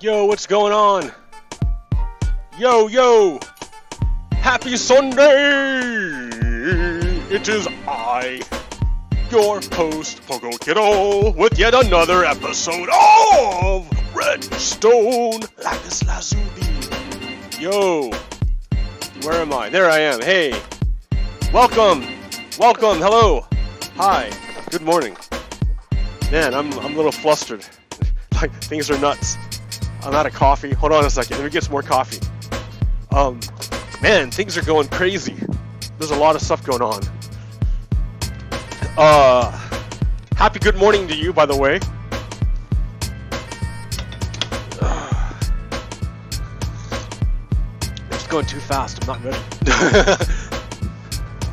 Yo, what's going on? Yo! Happy Sunday! It is I, your host, PoGokeRo, with yet another episode of Redstone Lapis Lazuli. Yo, where am I? There I am. Hey, welcome, hello, hi, good morning. Man, I'm a little flustered. Like, things are nuts. I'm out of coffee. Hold on a second. Let me get some more coffee. Man, things are going crazy. There's a lot of stuff going on. Happy good morning to you, by the way. It's going too fast. I'm not ready.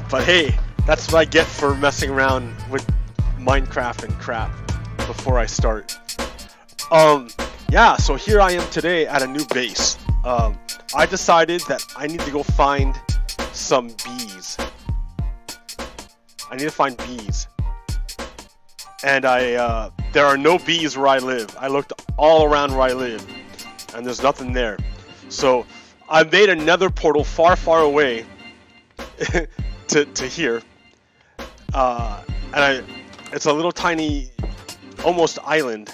But hey, that's what I get for messing around with Minecraft and crap before I start. Yeah, so here I am today at a new base. I decided that I need to go find some bees. I need to find bees. And there are no bees where I live. I looked all around where I live, and there's nothing there. So I made another portal far, far away to here. It's a little tiny, almost island.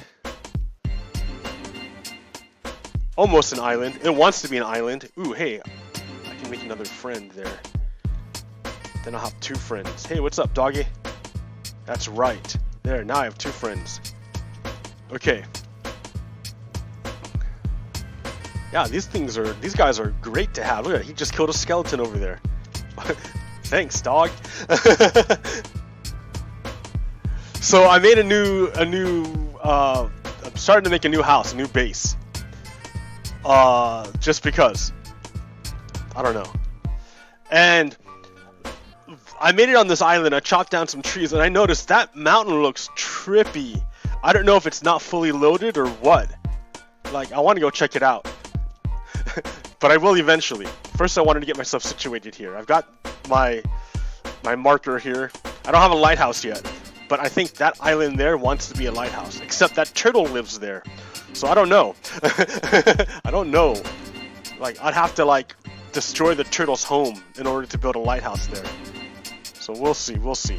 Almost an island. It wants to be an island. Ooh, hey, I can make another friend there. Then I'll have two friends. Hey, what's up, doggy? That's right. There, now I have two friends. Okay. Yeah, these guys are great to have. Look at it, he just killed a skeleton over there. Thanks, dog. So I made I'm starting to make a new house, a new base. Just because. I don't know. And I made it on this island. I chopped down some trees, and I noticed that mountain looks trippy. I don't know if it's not fully loaded or what. Like, I want to go check it out. But I will eventually. First, I wanted to get myself situated here. I've got my marker here. I don't have a lighthouse yet, but I think that island there wants to be a lighthouse. Except that turtle lives there. So I don't know. I don't know. Like, I'd have to, like, destroy the turtle's home in order to build a lighthouse there. So we'll see. What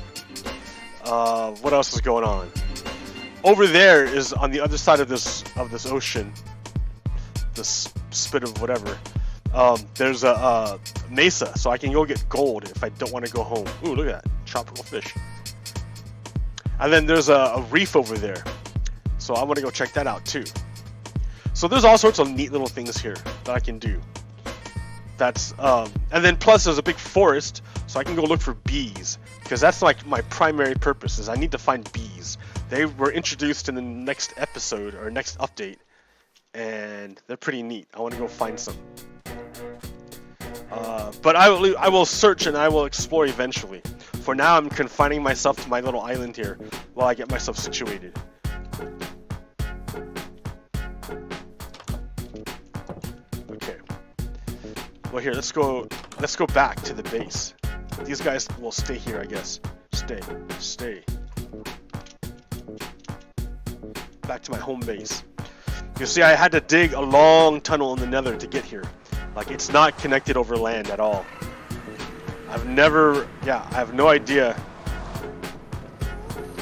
else is going on? Over there is, on the other side of this ocean, this spit of whatever. There's a mesa, so I can go get gold if I don't want to go home. Ooh, look at that tropical fish. And then there's a reef over there, so I want to go check that out too. So there's all sorts of neat little things here that I can do. That's and then plus there's a big forest, so I can go look for bees, because that's like my primary purpose, is I need to find bees. They were introduced in the next episode or next update, and they're pretty neat. I want to go find some. But I will search and I will explore eventually. For now, I'm confining myself to my little island here while I get myself situated. Okay. Well, here, let's go back to the base. These guys will stay here, I guess. Stay. Back to my home base. You see, I had to dig a long tunnel in the nether to get here. Like, it's not connected over land at all. I have no idea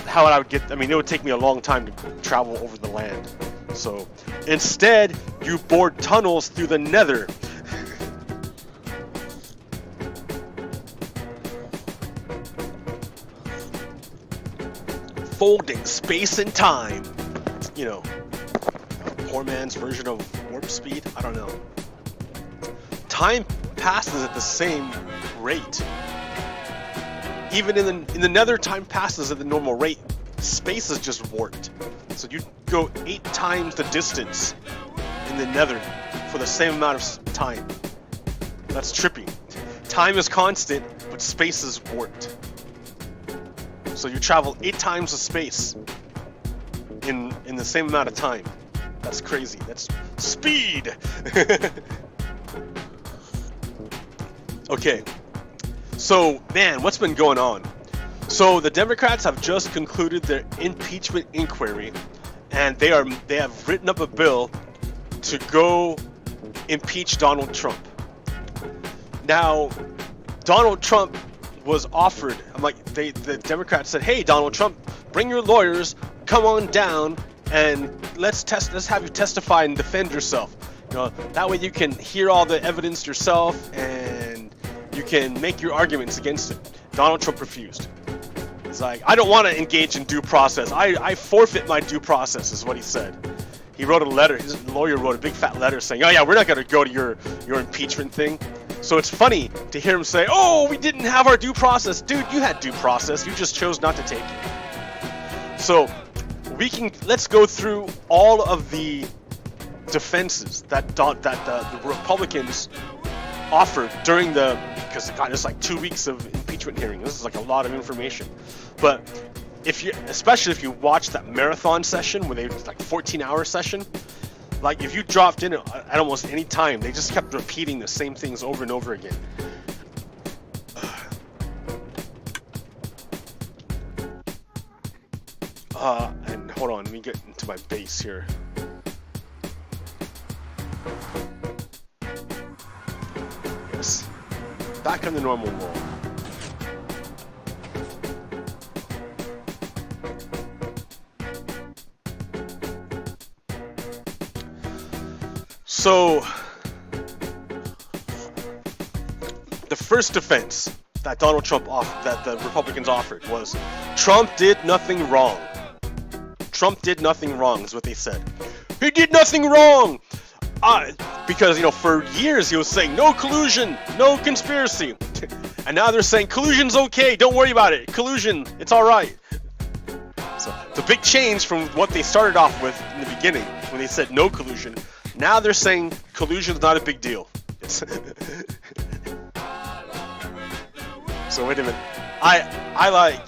how I would get, it would take me a long time to travel over the land. So, instead, you bored tunnels through the nether. Folding space and time. You know, poor man's version of warp speed? I don't know. Time passes at the same rate. Even in the nether, time passes at the normal rate. Space is just warped. So you go 8 times the distance in the nether for the same amount of time. That's trippy. Time is constant, but space is warped. So you travel 8 times the space in the same amount of time. That's crazy. That's speed. Okay, so man, what's been going on? So the Democrats have just concluded their impeachment inquiry, and they have written up a bill to go impeach Donald Trump. Now, Donald Trump was offered. The Democrats said, "Hey, Donald Trump, bring your lawyers, come on down, and let's have you testify and defend yourself. That way you can hear all the evidence yourself, and you can make your arguments against it." Donald Trump refused. He's like, "I don't want to engage in due process. I forfeit my due process," is what he said. He wrote a letter. His lawyer wrote a big fat letter saying, "Oh yeah, we're not going to go to your impeachment thing." So it's funny to hear him say, "Oh, we didn't have our due process." Dude, you had due process. You just chose not to take it. So let's go through all of the defenses that the Republicans offered during because it's like 2 weeks of impeachment hearing. This is like a lot of information. But especially if you watch that marathon session where like 14-hour session, like if you dropped in at almost any time, they just kept repeating the same things over and over again. And hold on, let me get into my base here. Yes, back on the normal roll. So, the first defense that Donald Trump that the Republicans offered was Trump did nothing wrong. Trump did nothing wrong is what they said. He did nothing wrong. Because for years he was saying no collusion, no conspiracy, and now they're saying collusion's okay. Don't worry about it. Collusion, it's all right. So it's a big change from what they started off with in the beginning when they said no collusion. Now they're saying collusion's not a big deal. So wait a minute. I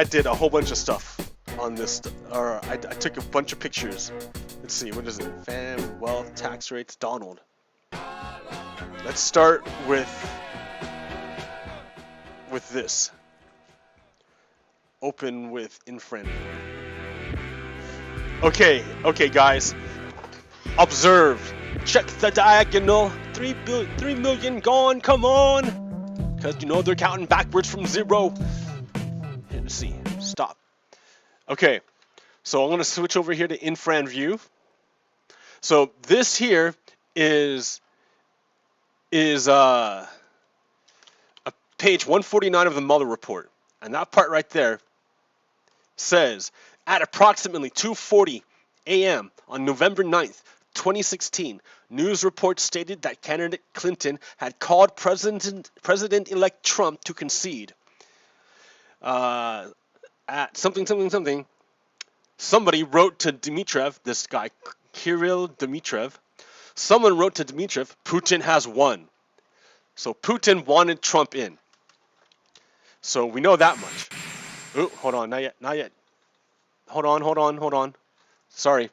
did a whole bunch of stuff on this, or I took a bunch of pictures. Let's see, what is it? Fam, wealth, tax rates, Donald. Let's start with this. Open with InFriend. Okay, guys. Observed. Check the diagonal. 3 million gone. Come on. Because they're counting backwards from 0. Here, let's see. Stop. Okay. So I'm going to switch over here to InFriend view. So this here is a page 149 of the Mueller report. And that part right there says, at approximately 2:40 a.m. on November 9th, 2016, news reports stated that candidate Clinton had called President-elect Trump to concede. At something. Somebody wrote to Dmitriev, this guy, Kirill Dmitriev. Someone wrote to Dmitriev, Putin has won. So Putin wanted Trump in. So we know that much. Oh, hold on, not yet. Hold on. Sorry.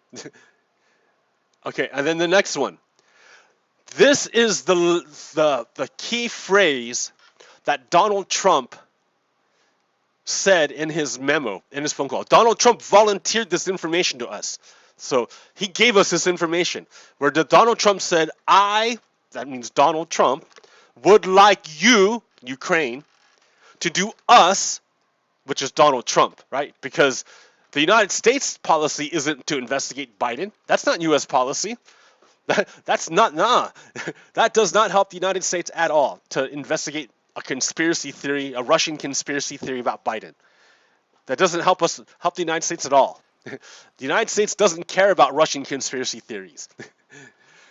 Okay, and then the next one. This is the key phrase that Donald Trump said in his memo, in his phone call. Donald Trump volunteered this information to us. So he gave us this information where Donald Trump said, that means Donald Trump, would like you, Ukraine, to do us, which is Donald Trump, right? Because the United States policy isn't to investigate Biden. That's not U.S. policy. That's not, that does not help the United States at all to investigate a conspiracy theory, a Russian conspiracy theory about Biden. That doesn't help the United States at all. The United States doesn't care about Russian conspiracy theories.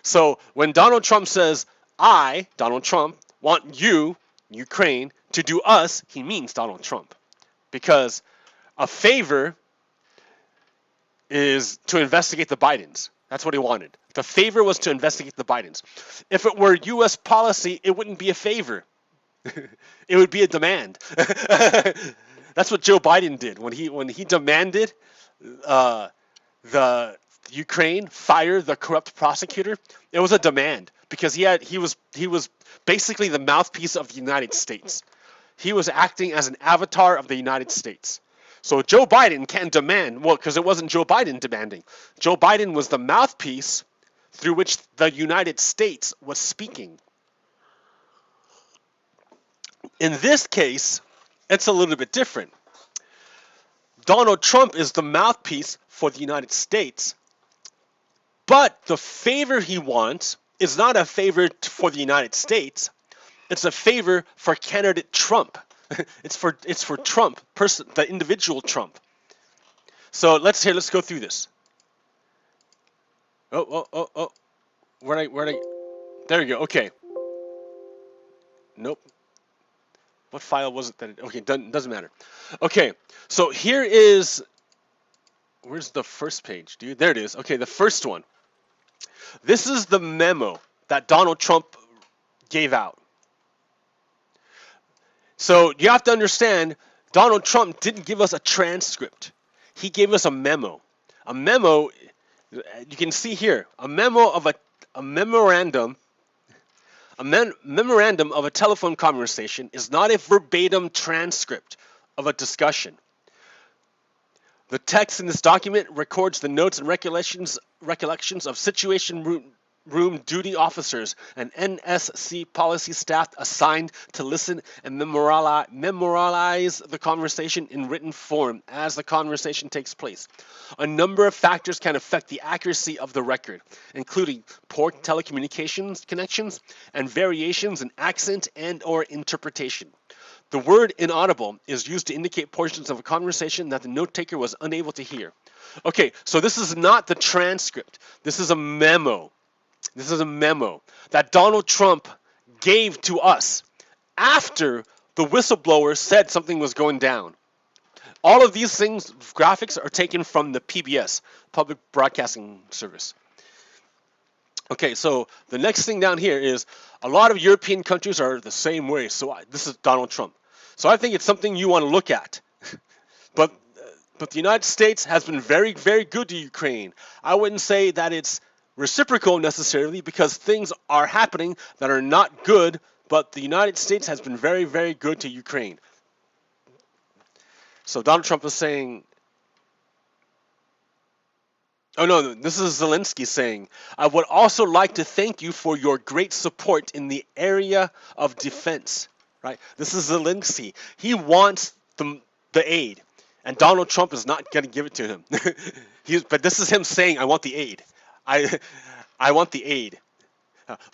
So when Donald Trump says, Donald Trump, want you, Ukraine, to do us, he means Donald Trump. Because a favor is to investigate the Bidens. That's what he wanted. The favor was to investigate the Bidens. If it were U.S. policy, it wouldn't be a favor. It would be a demand. That's what Joe Biden did when he demanded the Ukraine fire the corrupt prosecutor. It was a demand because he was basically the mouthpiece of the United States. He was acting as an avatar of the United States. So Joe Biden can't demand, well, because it wasn't Joe Biden demanding. Joe Biden was the mouthpiece through which the United States was speaking. In this case, it's a little bit different. Donald Trump is the mouthpiece for the United States, but the favor he wants is not a favor for the United States. It's a favor for candidate Trump. It's for Trump, the individual Trump. So let's go through this. Oh. Where'd I? There you go. Okay. Nope. What file was it okay, doesn't matter. Okay, so here is, where's the first page, dude? There it is. Okay, the first one. This is the memo that Donald Trump gave out. So you have to understand, Donald Trump didn't give us a transcript. He gave us a memo. A memo, you can see here, a memo of a memorandum. A memorandum of a telephone conversation is not a verbatim transcript of a discussion. The text in this document records the notes and recollections of Situation Room duty officers and NSC policy staff assigned to listen and memorialize the conversation in written form as the conversation takes place. A number of factors can affect the accuracy of the record, including poor telecommunications connections and variations in accent and/or interpretation. The word inaudible is used to indicate portions of a conversation that the note taker was unable to hear. Okay, so this is not the transcript. This is a memo. This is a memo that Donald Trump gave to us after the whistleblower said something was going down. All of these things, graphics, are taken from the PBS, Public Broadcasting Service. Okay, so the next thing down here is a lot of European countries are the same way. So this is Donald Trump. So I think it's something you want to look at. But the United States has been very, very good to Ukraine. I wouldn't say that it's reciprocal necessarily, because things are happening that are not good, but the United States has been very, very good to Ukraine. So Donald Trump is saying, oh no, this is Zelensky saying, I would also like to thank you for your great support in the area of defense. Right? This is Zelensky. He wants the aid, and Donald Trump is not going to give it to him. But this is him saying, I want the aid. I want the aid.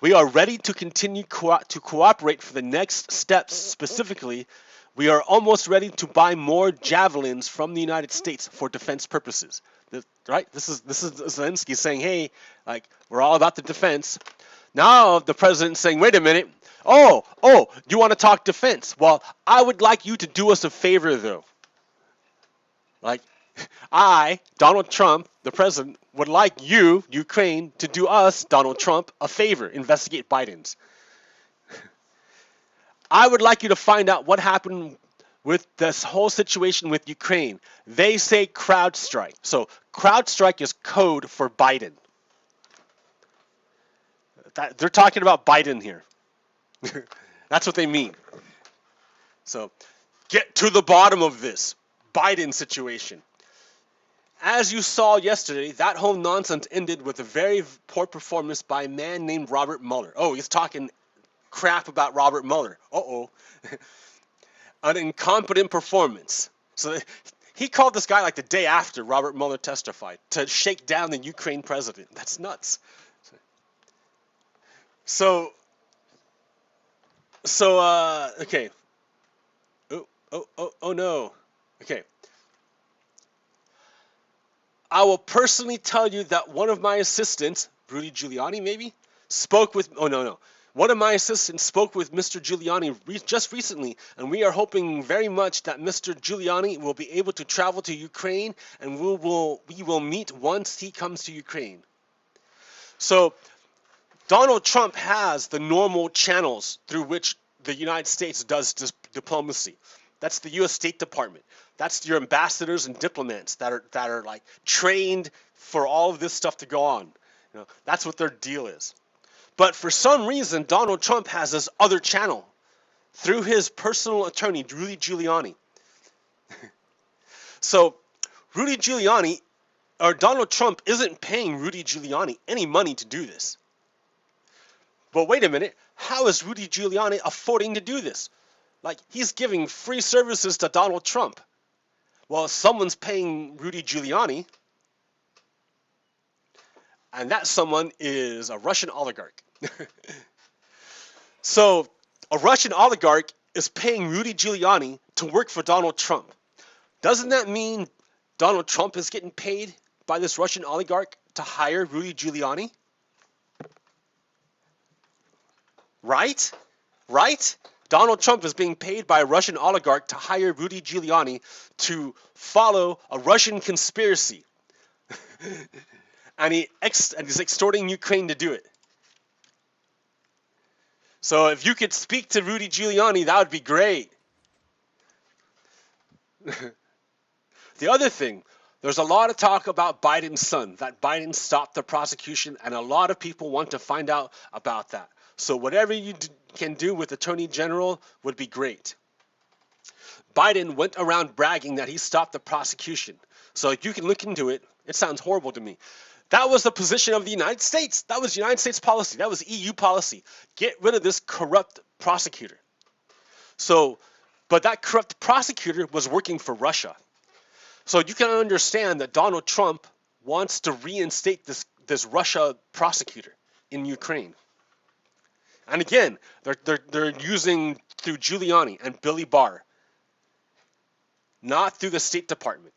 We are ready to continue to cooperate for the next steps. Specifically, we are almost ready to buy more javelins from the United States for defense purposes. Right? This is Zelensky saying, hey, like, we're all about the defense. Now the president's saying, wait a minute. Oh, you want to talk defense? Well, I would like you to do us a favor, though. Like, I, Donald Trump, the president, would like you, Ukraine, to do us, Donald Trump, a favor. Investigate Biden's. I would like you to find out what happened with this whole situation with Ukraine. They say CrowdStrike. So CrowdStrike is code for Biden. They're talking about Biden here. That's what they mean. So get to the bottom of this Biden situation. As you saw yesterday, that whole nonsense ended with a very poor performance by a man named Robert Mueller. Oh, he's talking crap about Robert Mueller. An incompetent performance. So he called this guy like the day after Robert Mueller testified to shake down the Ukraine president. That's nuts. So okay. Oh no. Okay. I will personally tell you that one of my assistants, Rudy Giuliani maybe, one of my assistants spoke with Mr. Giuliani just recently, and we are hoping very much that Mr. Giuliani will be able to travel to Ukraine, and we will meet once he comes to Ukraine. So Donald Trump has the normal channels through which the United States does diplomacy. That's the U.S. State Department. That's your ambassadors and diplomats that are like trained for all of this stuff to go on. That's what their deal is. But for some reason, Donald Trump has this other channel through his personal attorney, Rudy Giuliani. So Rudy Giuliani, or Donald Trump, isn't paying Rudy Giuliani any money to do this. But wait a minute, how is Rudy Giuliani affording to do this? Like, he's giving free services to Donald Trump. Well, someone's paying Rudy Giuliani, and that someone is a Russian oligarch. So, a Russian oligarch is paying Rudy Giuliani to work for Donald Trump. Doesn't that mean Donald Trump is getting paid by this Russian oligarch to hire Rudy Giuliani? Right? Right? Donald Trump is being paid by a Russian oligarch to hire Rudy Giuliani to follow a Russian conspiracy. and he's extorting Ukraine to do it. So if you could speak to Rudy Giuliani, that would be great. The other thing, there's a lot of talk about Biden's son, that Biden stopped the prosecution, and a lot of people want to find out about that. So whatever you can do with Attorney General would be great. Biden went around bragging that he stopped the prosecution. So you can look into it. It sounds horrible to me. That was the position of the United States. That was United States policy. That was EU policy. Get rid of this corrupt prosecutor. So, but that corrupt prosecutor was working for Russia. So you can understand that Donald Trump wants to reinstate this Russia prosecutor in Ukraine. And again, they're using through Giuliani and Billy Barr, not through the State Department.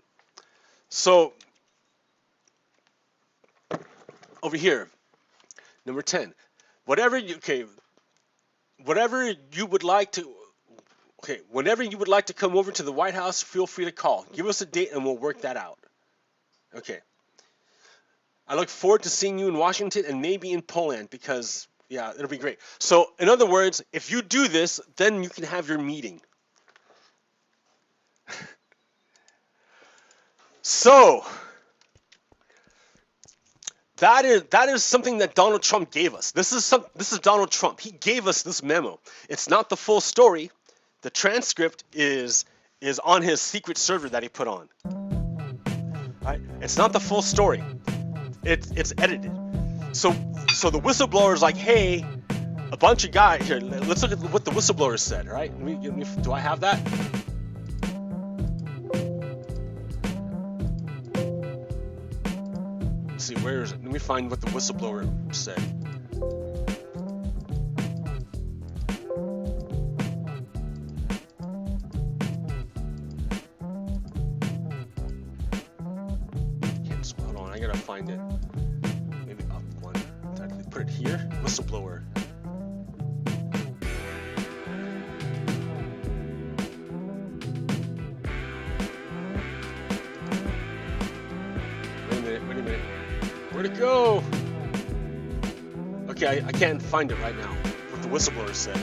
So over here, number 10, whenever you would like to come over to the White House, feel free to call. Give us a date and we'll work that out. Okay. I look forward to seeing you in Washington and maybe in Poland because, yeah, it'll be great. So, in other words, if you do this, then you can have your meeting. So, that is something that Donald Trump gave us. This is Donald Trump. He gave us this memo. It's not the full story. The transcript is on his secret server that he put on. Right? It's not the full story. It's edited. So the whistleblower is like, hey, a bunch of guys here. Let's look at what the whistleblower said. Right? Do I have that? Let's see, where is it? Let me find what the whistleblower said. Hold on, I gotta find it. Maybe up one. Did I put it here? Whistleblower. Wait a minute. Where'd it go? Okay, I can't find it right now. What the whistleblower said.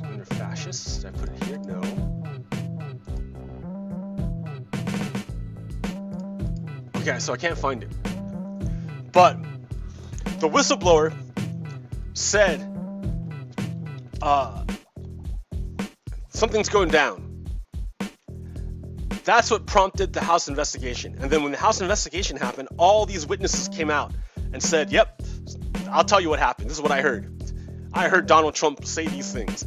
Under fascists. Did I put it here? No. Okay, so I can't find it. But the whistleblower said something's going down. That's what prompted the House investigation. And then when the House investigation happened, all these witnesses came out and said, yep, I'll tell you what happened. This is what I heard. I heard Donald Trump say these things.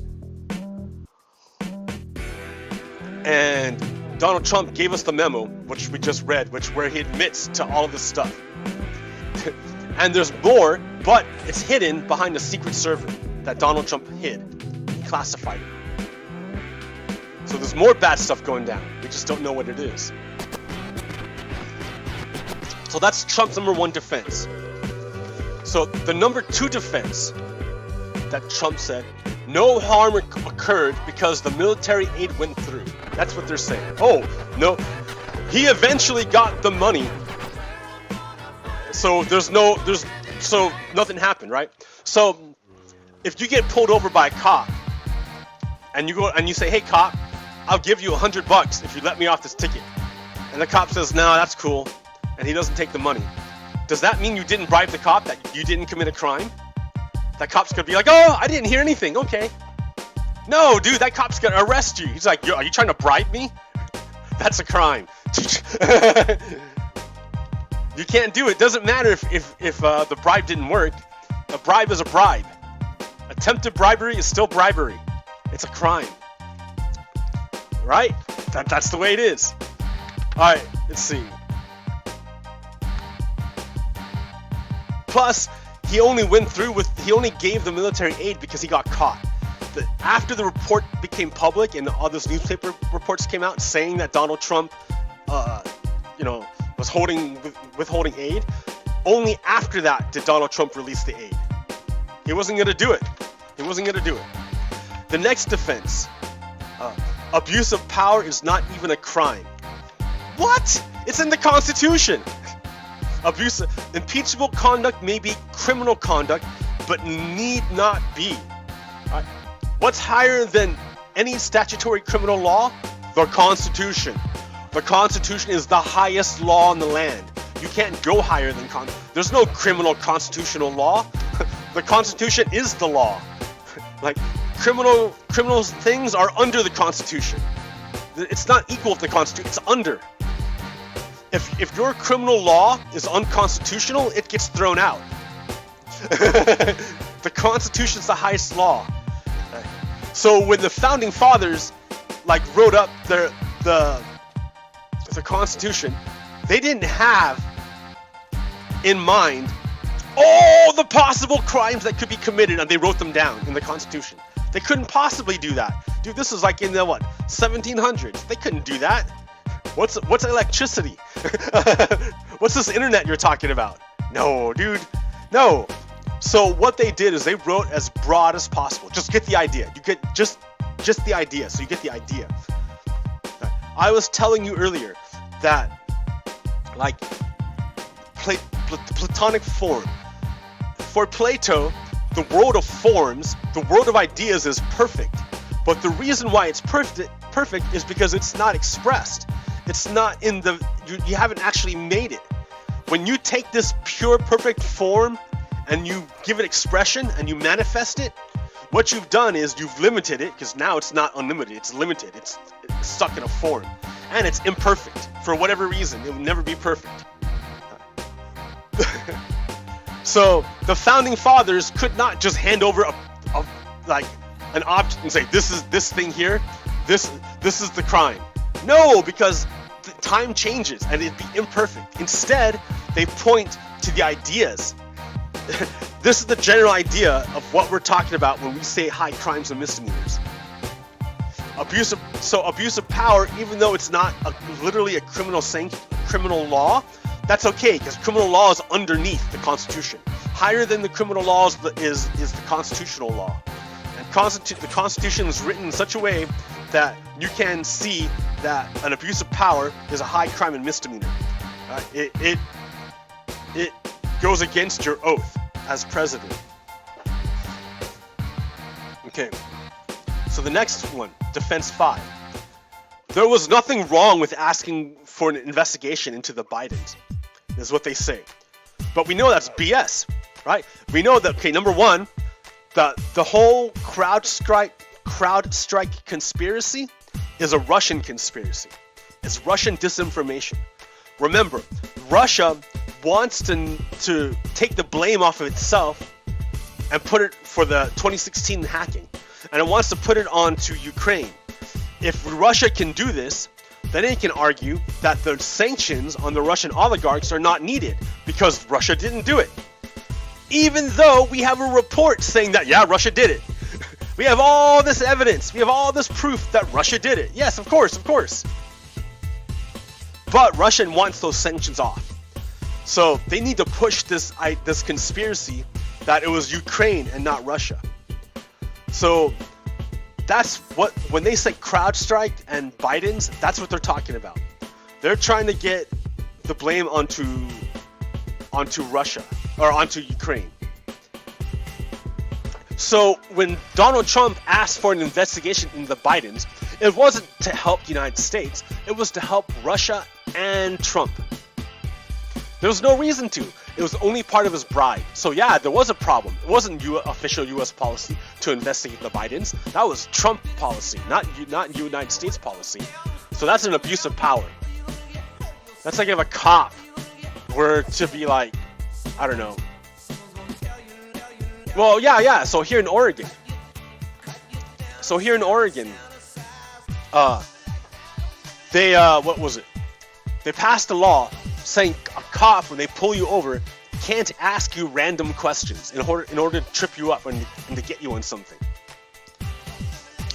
And Donald Trump gave us the memo, which we just read, where he admits to all of this stuff. And there's more, but it's hidden behind a secret server that Donald Trump hid. He classified it. So there's more bad stuff going down. We just don't know what it is. So that's Trump's number one defense. So the number two defense that Trump said, no harm occurred because the military aid went through. That's what they're saying. Oh, no. He eventually got the money So so nothing happened, right? So if you get pulled over by a cop and you go and you say, hey cop, I'll give you $100 if you let me off this ticket, and the cop says, no, that's cool, and he doesn't take the money, does that mean you didn't bribe the cop, that you didn't commit a crime? That cop's gonna be like, oh, I didn't hear anything, okay. No, dude, that cop's gonna arrest you. He's like, yo, are you trying to bribe me? That's a crime. You can't do it. Doesn't matter if the bribe didn't work. A bribe is a bribe. Attempted bribery is still bribery. It's a crime. Right? That's the way it is. Alright, let's see. Plus, he only gave the military aid because he got caught. After the report became public and all those newspaper reports came out saying that Donald Trump, was withholding aid, only after that did Donald Trump release the aid. He wasn't going to do it. The next defense, abuse of power is not even a crime. What? It's in the Constitution. Impeachable conduct may be criminal conduct, but need not be. Right? What's higher than any statutory criminal law? The Constitution. The Constitution is the highest law in the land. You can't go higher than There's no criminal constitutional law. The Constitution is the law. Like, criminal things are under the Constitution. It's not equal to the Constitution, it's under. If your criminal law is unconstitutional, it gets thrown out. The Constitution's the highest law. So when the founding fathers wrote up the Constitution, they didn't have in mind all the possible crimes that could be committed, and they wrote them down in the Constitution. They couldn't possibly do that. Dude, this is in the 1700s. They couldn't do that. What's electricity? What's this internet you're talking about? No, dude. No. So what they did is they wrote as broad as possible. Just get the idea. You get just the idea. So you get the idea. I was telling you earlier that Platonic form. For Plato, the world of forms, the world of ideas is perfect. But the reason why it's perfect is because it's not expressed. It's not in the you haven't actually made it. When you take this pure perfect form and you give it expression and you manifest it, what you've done is you've limited it, because now it's not unlimited, it's limited, it's stuck in a form, and it's imperfect. For whatever reason, it will never be perfect. So the founding fathers could not just hand over an object and say, this thing here, this is the crime. No, because the time changes and it'd be imperfect. Instead, they point to the ideas. This is the general idea of what we're talking about when we say high crimes and misdemeanors. Abuse of power, even though it's not literally a criminal law, that's okay, because criminal law is underneath the Constitution. Higher than the criminal laws is the constitutional law. And the Constitution is written in such a way that you can see that an abuse of power is a high crime and misdemeanor. It goes against your oath as president. Okay, so the next one, defense 5. There was nothing wrong with asking for an investigation into the Bidens, is what they say. But we know that's BS, right? We know that, okay, number one, the whole crowd strike conspiracy is a Russian conspiracy. It's Russian disinformation. Remember, Russia wants to take the blame off of itself and put it for the 2016 hacking, and it wants to put it onto Ukraine. If Russia can do this, then it can argue that the sanctions on the Russian oligarchs are not needed because Russia didn't do it. Even though we have a report saying that, yeah, Russia did it. We have all this evidence. We have all this proof that Russia did it. Yes, of course. But Russia wants those sanctions off. So they need to push this conspiracy that it was Ukraine and not Russia. So that's what, when they say CrowdStrike and Biden's, that's what they're talking about. They're trying to get the blame onto onto Russia or onto Ukraine. So when Donald Trump asked for an investigation into the Bidens, it wasn't to help the United States, it was to help Russia and Trump. There was no reason to. It was only part of his bribe. So yeah, there was a problem. It wasn't official U.S. policy to investigate the Bidens. That was Trump policy, not United States policy. So that's an abuse of power. That's like if a cop were to be like, I don't know. Well, yeah. So here in Oregon, they what was it? They passed a law saying a cop, when they pull you over, can't ask you random questions in order to trip you up and to get you on something.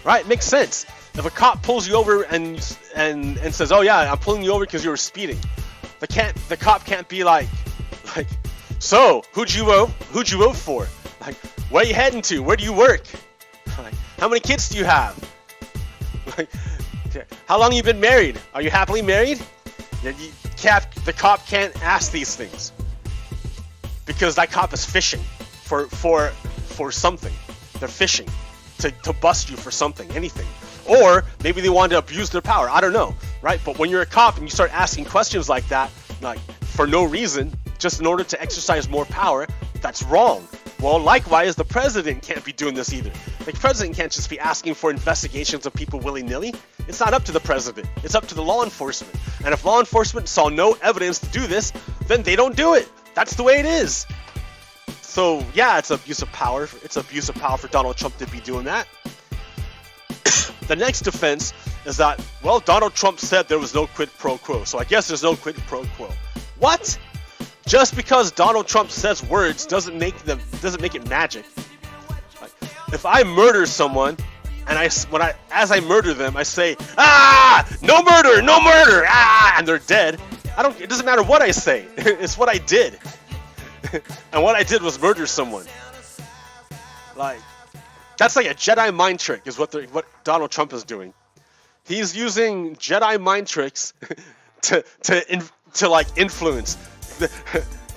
Right? Makes sense. If a cop pulls you over and says, "Oh yeah, I'm pulling you over because you were speeding," the cop can't be like, "So who'd you vote for? Like, where are you heading to? Where do you work? Like, how many kids do you have? Like, how long have you been married? Are you happily married?" The cop can't ask these things because that cop is fishing for something. They're fishing to bust you for something, anything. Or maybe they want to abuse their power. I don't know, right? But when you're a cop and you start asking questions like that, like for no reason, just in order to exercise more power, that's wrong. Well, likewise, the president can't be doing this either. The president can't just be asking for investigations of people willy-nilly. It's not up to the president. It's up to the law enforcement. And if law enforcement saw no evidence to do this, then they don't do it. That's the way it is. So, yeah, it's abuse of power. It's abuse of power for Donald Trump to be doing that. The next defense is that, well, Donald Trump said there was no quid pro quo, so I guess there's no quid pro quo. What? Just because Donald Trump says words doesn't make it magic. Like, if I murder someone and as I murder them, I say, no murder, and they're dead. It doesn't matter what I say. It's what I did. And what I did was murder someone. Like, that's like a Jedi mind trick is what Donald Trump is doing. He's using Jedi mind tricks to influence.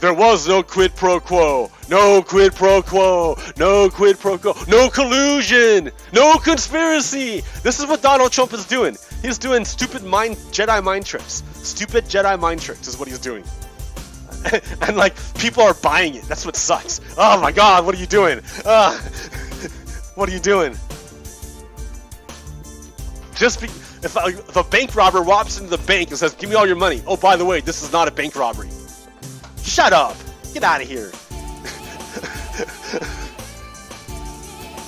There was no quid pro quo, no quid pro quo, no quid pro quo, no collusion, no conspiracy. This is what Donald Trump is doing. He's doing stupid Jedi mind tricks. Stupid Jedi mind tricks is what he's doing. And like, people are buying it. That's what sucks. Oh my God, what are you doing? What are you doing? If a bank robber walks into the bank and says, "Give me all your money. Oh, by the way, this is not a bank robbery." Shut up. Get out of here.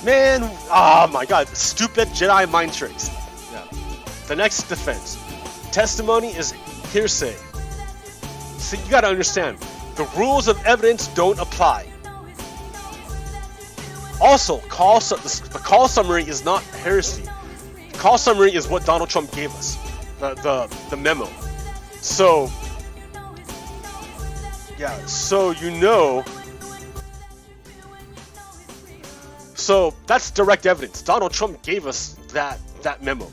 Man, oh my God, stupid Jedi mind tricks. Yeah. The next defense. Testimony is hearsay. See, you gotta understand, the rules of evidence don't apply. Also, the call summary is not heresy. The call summary is what Donald Trump gave us, the memo. So, yeah, so so that's direct evidence. Donald Trump gave us that memo.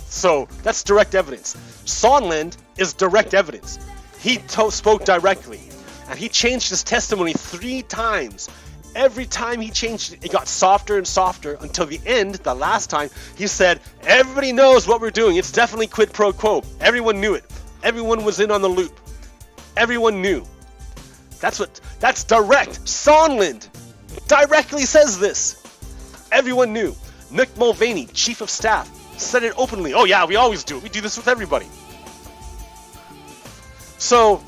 So that's direct evidence. Sondland is direct evidence. He spoke directly, and he changed his testimony 3 times. Every time he changed it, it got softer and softer until the end, the last time, he said, "Everybody knows what we're doing. It's definitely quid pro quo." Everyone knew it. Everyone was in on the loop. Everyone knew. That's direct. Sondland directly says this. Everyone knew. Mick Mulvaney, chief of staff, said it openly. "Oh yeah, we always do it. We do this with everybody." So,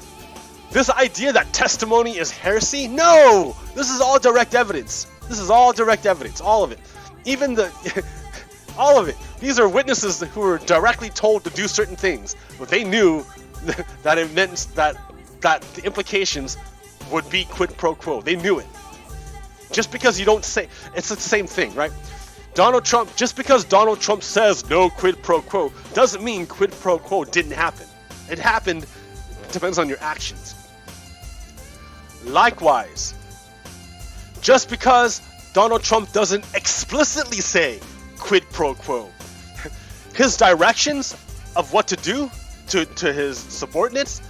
this idea that testimony is heresy? No! This is all direct evidence. This is all direct evidence. All of it. Even all of it. These are witnesses who were directly told to do certain things, but they knew that it meant that the implications would be quid pro quo. They knew it. Just because you don't say, it's the same thing, right? Just because Donald Trump says no quid pro quo doesn't mean quid pro quo didn't happen. It happened. It depends on your actions. Likewise, just because Donald Trump doesn't explicitly say quid pro quo, his directions of what to do to his subordinates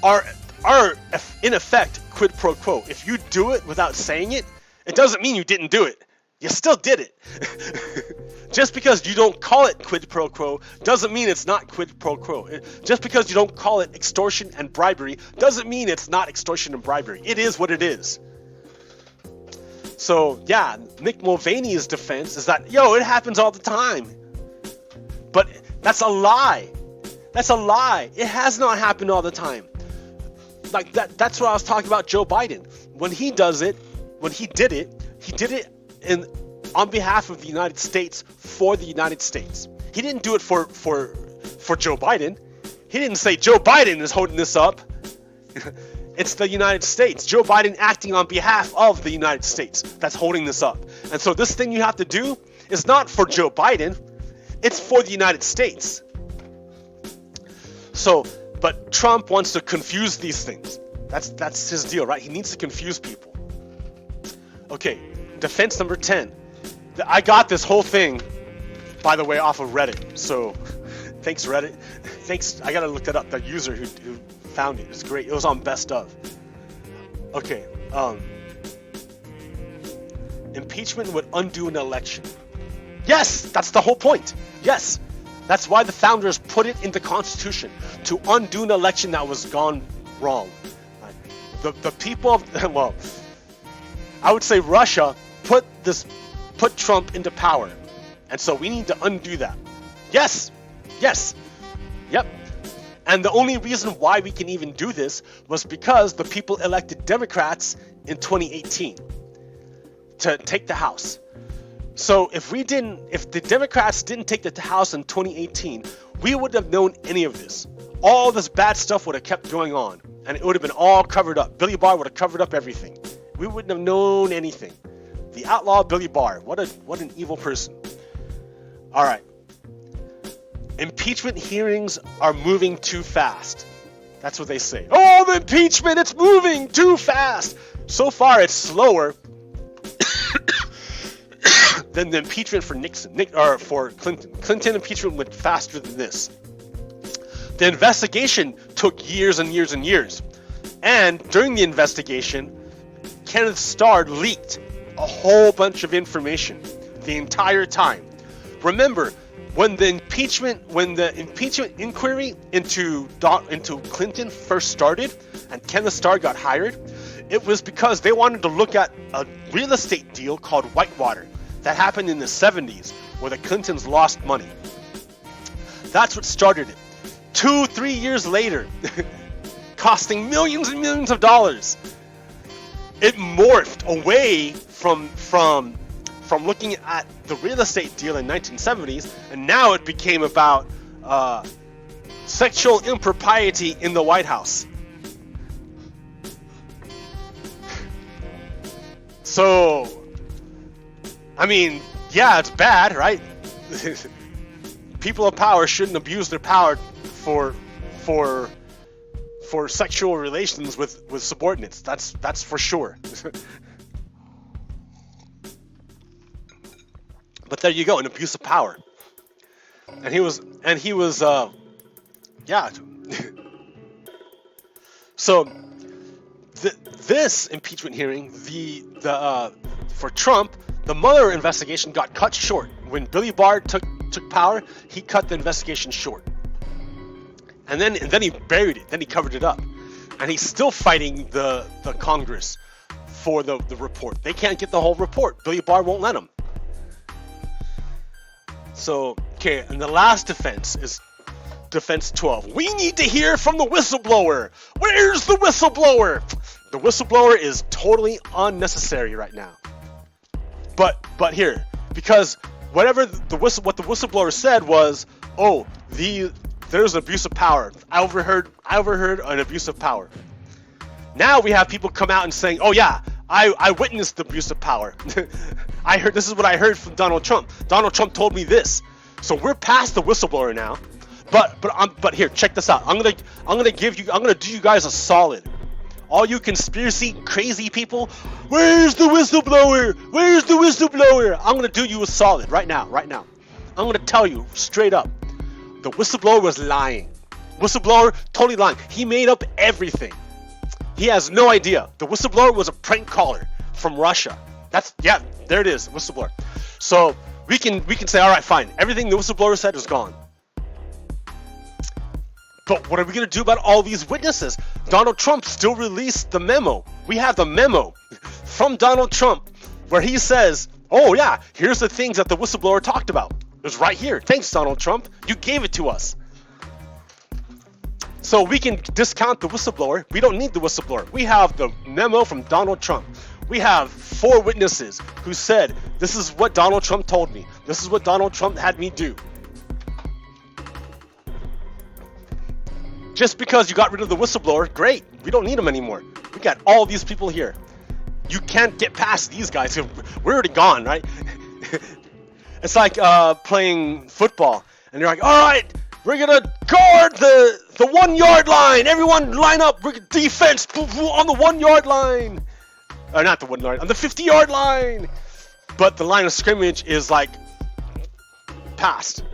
are are in effect quid pro quo. If you do it without saying it, it doesn't mean you didn't do it. You still did it. Just because you don't call it quid pro quo doesn't mean it's not quid pro quo. Just because you don't call it extortion and bribery doesn't mean it's not extortion and bribery. It is what it is. So yeah, Mick Mulvaney's defense is that, yo, it happens all the time. But that's a lie. That's a lie. It has not happened all the time. Like that's what I was talking about Joe Biden. When he did it on behalf of the United States for the United States. He didn't do it for Joe Biden. He didn't say Joe Biden is holding this up. It's the United States. Joe Biden acting on behalf of the United States that's holding this up. And so this thing you have to do is not for Joe Biden. It's for the United States. So, but Trump wants to confuse these things. That's his deal, right? He needs to confuse people. Okay, defense number 10. I got this whole thing, by the way, off of Reddit. So, thanks Reddit. Thanks. I gotta look that up. The user who found it. It's great. It was on best of. Okay. Impeachment would undo an election. Yes, that's the whole point. Yes, that's why the founders put it in the Constitution, to undo an election that was gone wrong. The people of, well, I would say Russia put Trump into power, and so we need to undo that. Yes, yep. And the only reason why we can even do this was because the people elected Democrats in 2018 to take the House. So if the Democrats didn't take the House in 2018, we wouldn't have known any of this. All this bad stuff would have kept going on, and it would have been all covered up. Billy Barr would have covered up everything. We wouldn't have known anything. The outlaw Billy Barr, what an evil person. All right. Impeachment hearings are moving too fast. That's what they say. Oh, the impeachment, it's moving too fast. So far, it's slower than the impeachment for for Clinton. Clinton impeachment went faster than this. The investigation took years and years and years. And during the investigation, Kenneth Starr leaked a whole bunch of information the entire time. Remember, when the impeachment inquiry into Clinton first started and Kenneth Starr got hired, it was because they wanted to look at a real estate deal called Whitewater that happened in the 70s where the Clintons lost money. That's what started it. 2-3 years later, costing millions and millions of dollars, it morphed away from looking at the real estate deal in 1970s, and now it became about sexual impropriety in the White House. So, I mean, yeah, it's bad, right? People of power shouldn't abuse their power for sexual relations with subordinates. That's for sure. But there you go, an abuse of power. And he was yeah. So this impeachment hearing, for Trump, the Mueller investigation got cut short. When Billy Barr took power, he cut the investigation short. And then he buried it. Then he covered it up. And he's still fighting the Congress for the report. They can't get the whole report. Billy Barr won't let them. So, okay, and the last defense is defense 12. We need to hear from the whistleblower. Where's the whistleblower? The whistleblower is totally unnecessary right now. But here, because what the whistleblower said was, oh, there's abuse of power. I overheard an abuse of power. Now we have people come out and saying, oh yeah, I witnessed the abuse of power. This is what I heard from Donald Trump. Donald Trump told me this. So we're past the whistleblower now. But here, check this out. I'm gonna do you guys a solid. All you conspiracy crazy people, where's the whistleblower? Where's the whistleblower? I'm gonna do you a solid right now. I'm gonna tell you straight up. The whistleblower was lying. Whistleblower totally lying. He made up everything. He has no idea. The whistleblower was a prank caller from Russia. Yeah, there it is, whistleblower. So we can say, all right, fine. Everything the whistleblower said is gone. But what are we going to do about all these witnesses? Donald Trump still released the memo. We have the memo from Donald Trump where he says, oh yeah, here's the things that the whistleblower talked about. It was right here. Thanks, Donald Trump. You gave it to us. So we can discount the whistleblower. We don't need the whistleblower. We have the memo from Donald Trump. We have 4 witnesses who said, this is what Donald Trump told me. This is what Donald Trump had me do. Just because you got rid of the whistleblower, great. We don't need him anymore. We got all these people here. You can't get past these guys. We're already gone, right? It's like playing football. And you're like, all right, we're going to guard the 1 yard line. Everyone line up. We're defense on the 1 yard line. Or not the 1 yard, on the 50-yard line. But the line of scrimmage is like past.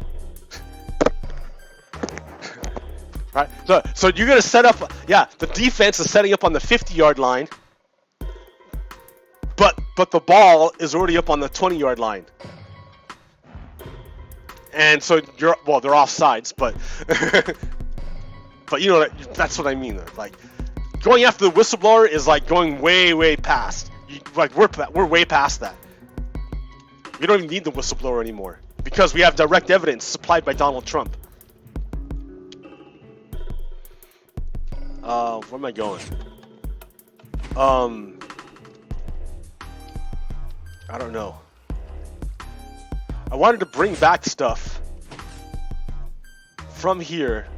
Right? So you're going to set up, yeah, the defense is setting up on the 50-yard line. But the ball is already up on the 20-yard line. And so they're offsides, but but you know that's what I mean. Like going after the whistleblower is like going way past. We're way past that. We don't even need the whistleblower anymore because we have direct evidence supplied by Donald Trump. Where am I going? I don't know. I wanted to bring back stuff from here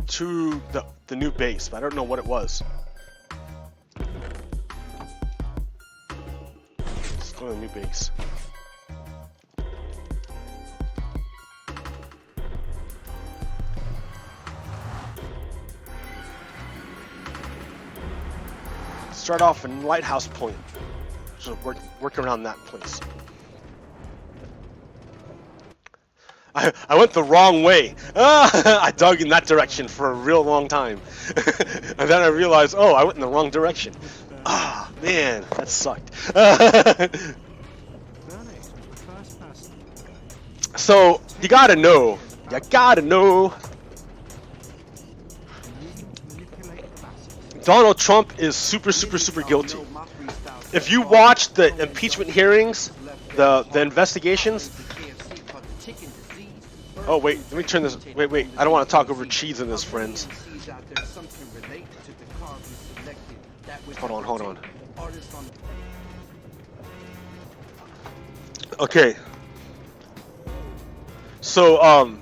to the new base, but I don't know what it was. Let's go to the new base. Start off in Lighthouse Point. So work around that place. I went the wrong way. I dug in that direction for a real long time. And then I realized, oh, I went in the wrong direction. Ah, man, that sucked. So, you gotta know. Donald Trump is super guilty. If you watch the impeachment hearings, the investigations. Oh wait, let me turn this. Wait. I don't want to talk over cheese in this, friends. Hold on. Okay. So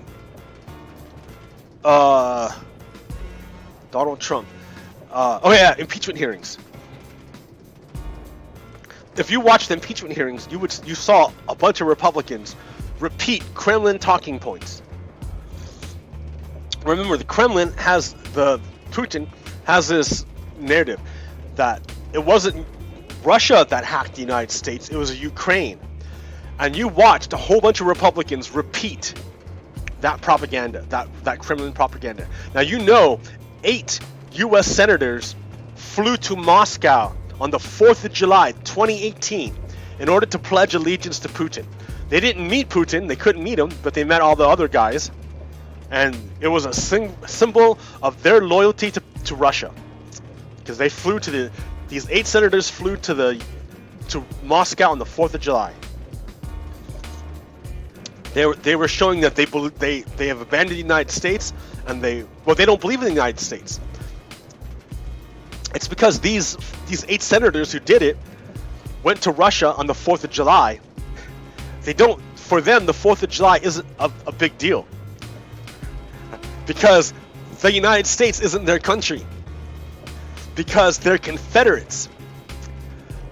Donald Trump. Oh yeah, impeachment hearings. If you watched the impeachment hearings, you saw a bunch of Republicans repeat Kremlin talking points. Remember, the Kremlin Putin has this narrative that it wasn't Russia that hacked the United States, it was Ukraine. And you watched a whole bunch of Republicans repeat that propaganda, that Kremlin propaganda. Now you know 8 U.S. senators flew to Moscow on the 4th of July, 2018, in order to pledge allegiance to Putin. They didn't meet Putin, they couldn't meet him, but they met all the other guys. And it was a symbol of their loyalty to Russia. Because they flew to these 8 senators flew to Moscow on the 4th of July. They were showing that they have abandoned the United States, and they don't believe in the United States. It's because these 8 senators who did it went to Russia on the 4th of July. For them, the 4th of July isn't a big deal. Because the United States isn't their country. Because they're Confederates.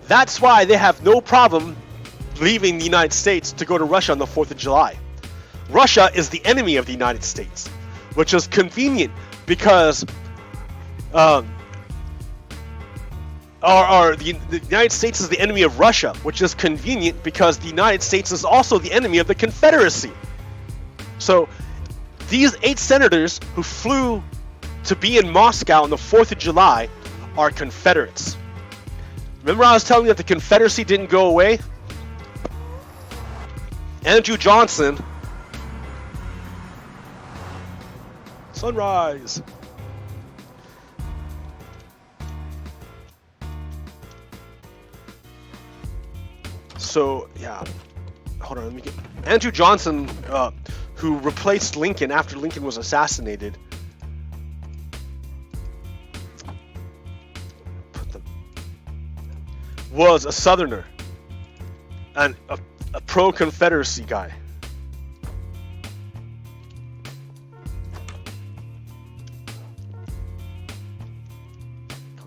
That's why they have no problem leaving the United States to go to Russia on the 4th of July. Russia is the enemy of the United States, which is convenient because the United States is the enemy of Russia, which is convenient because the United States is also the enemy of the Confederacy. So these 8 senators who flew to be in Moscow on the 4th of July are Confederates. Remember I was telling you that the Confederacy didn't go away? Andrew Johnson. Sunrise. So, yeah. Hold on, let me get... Andrew Johnson, who replaced Lincoln after Lincoln was assassinated. Was a Southerner. And a pro-Confederacy guy.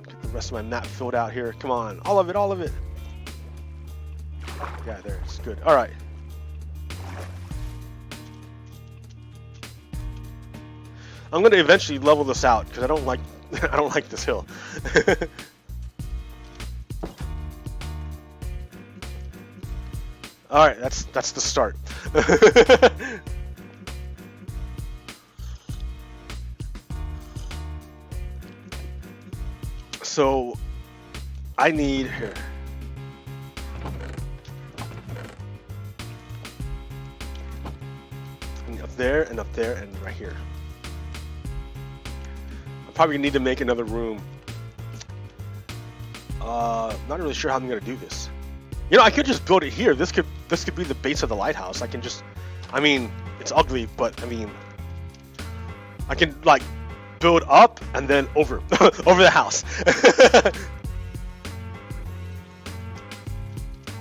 Get the rest of my map filled out here. Come on, all of it, all of it. Yeah, there, it's good. All right. I'm gonna eventually level this out because I don't like this hill. All right, that's the start. So I need here. And up there and up there and right here. I'm probably gonna need to make another room. Not really sure how I'm gonna do this. You know, I could just build it here. This could be the base of the lighthouse. I can just, I mean, it's ugly, but I mean, I can like build up and then over over the house.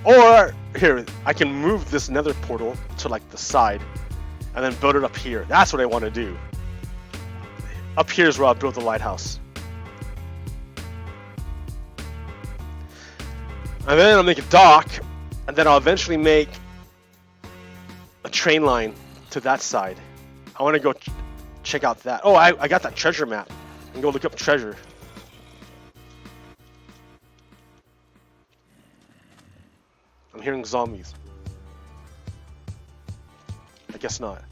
Or here, I can move this nether portal to like the side and then build it up here. That's what I want to do. Up here is where I'll build the lighthouse. And then I'll make a dock, and then I'll eventually make a train line to that side. I want to go check out that. Oh, I got that treasure map. I can go look up treasure. I'm hearing zombies. I guess not.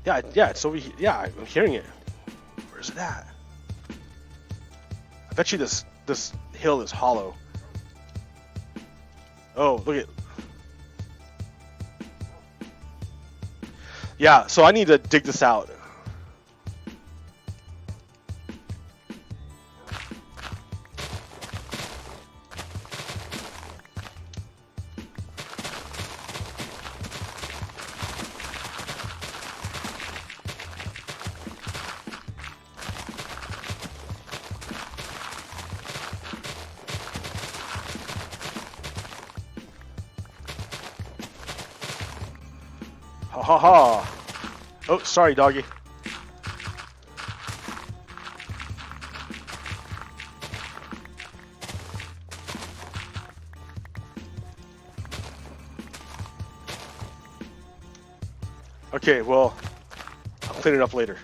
Yeah, it's over here. Yeah, I'm hearing it. Where's it at? I bet you this hill is hollow. Oh, look at. Yeah, so I need to dig this out. Ha ha ha. Oh, sorry, doggy. Okay, well, I'll clean it up later.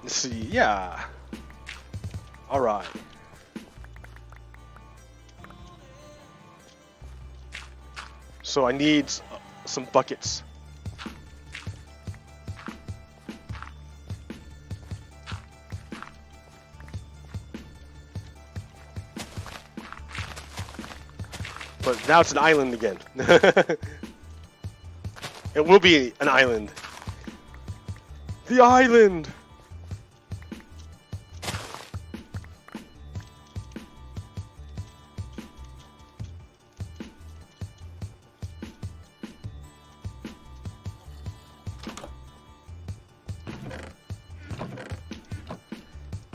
Let's see, yeah. All right. So I need some buckets. But now it's an island again. It will be an island. The island!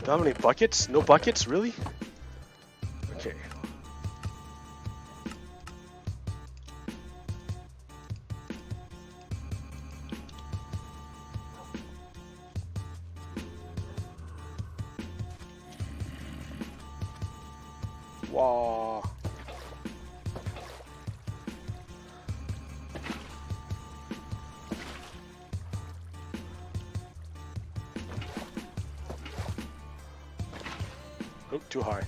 How many buckets? No buckets? Really? Okay. Wow. Oh, too high.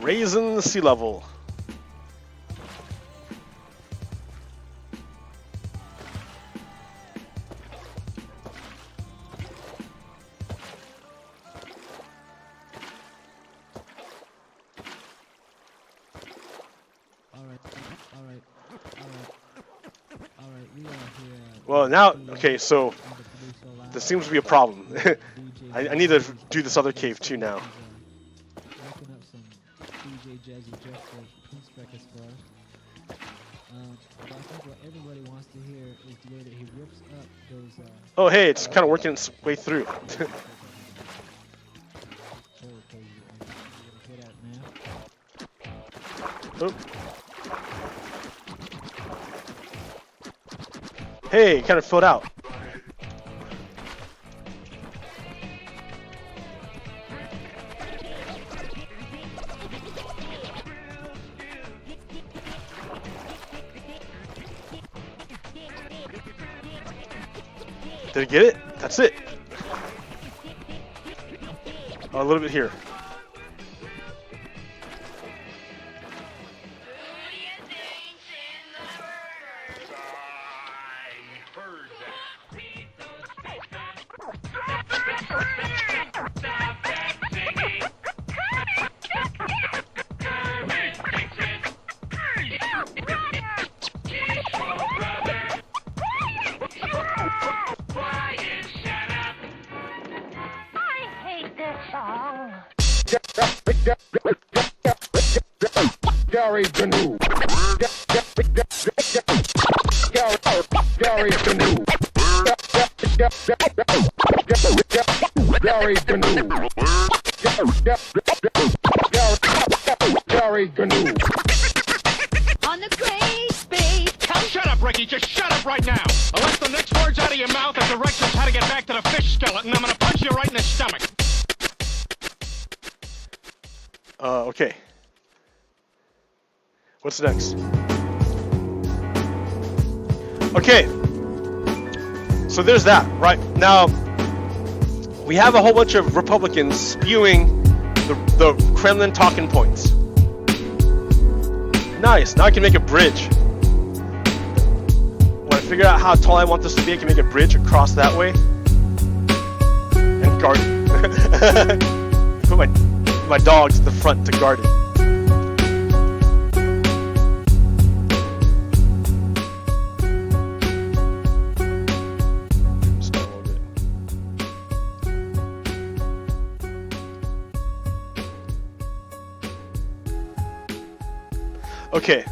Raising the sea level. Well, now, okay, so there seems to be a problem. I need to do this other cave too now. Oh, hey, it's kind of working its way through. Oh. Hey, it kind of filled out. Did it get it? That's it. Oh, a little bit here. Gary Canoe. Gary Canoe. Gary Canoe. Gary Canoe. On the great space coast. Shut up, Ricky. Just shut up right now. Unless the next words out of your mouth are directions how to get back to the fish skeleton, I'm gonna punch you right in the stomach. Okay. What's next? Okay. So there's that. Right now, we have a whole bunch of Republicans spewing the Kremlin talking points. Nice. Now I can make a bridge. When I figure out how tall I want this to be, I can make a bridge across that way. And garden. Put my dogs at the front to guard it. Okay,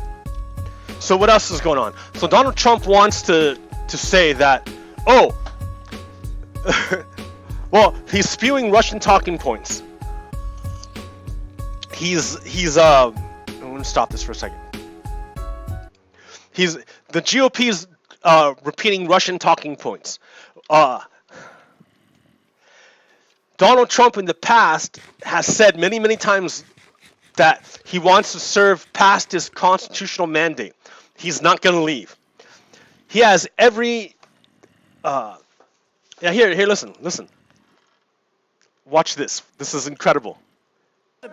so what else is going on? So Donald Trump wants to say that, oh, well, he's spewing Russian talking points. I'm gonna stop this for a second. The GOP's repeating Russian talking points. Donald Trump in the past has said many, many times that he wants to serve past his constitutional mandate. He's not going to leave. He has every... here, listen. Watch this. This is incredible. The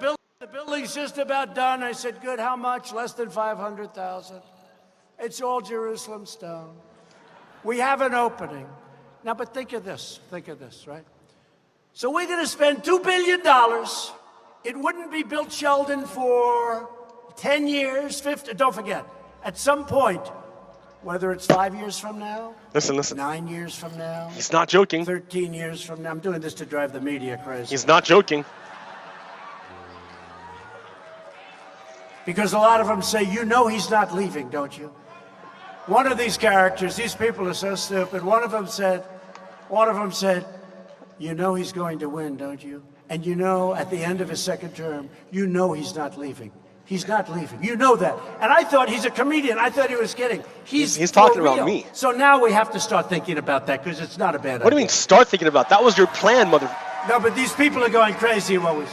building's just about done. I said, good, how much? Less than 500,000. It's all Jerusalem stone. We have an opening. Now, but think of this, right? So we're going to spend $2 billion. It wouldn't be built, Sheldon, for 10 years, 50. Don't forget, at some point, whether it's 5 years from now, listen, 9 years from now, he's not joking. 13 years from now. I'm doing this to drive the media crazy. He's not joking. Because a lot of them say, you know he's not leaving, don't you? One of these characters, these people are so stupid. One of them said, you know he's going to win, don't you? And you know, at the end of his second term, you know he's not leaving. He's not leaving. You know that. And I thought he's a comedian. I thought he was kidding. He's talking for about real. me. So now we have to start thinking about that because it's not a bad idea. What do you mean start thinking about? That was your plan, mother. No, but these people are going crazy. Always.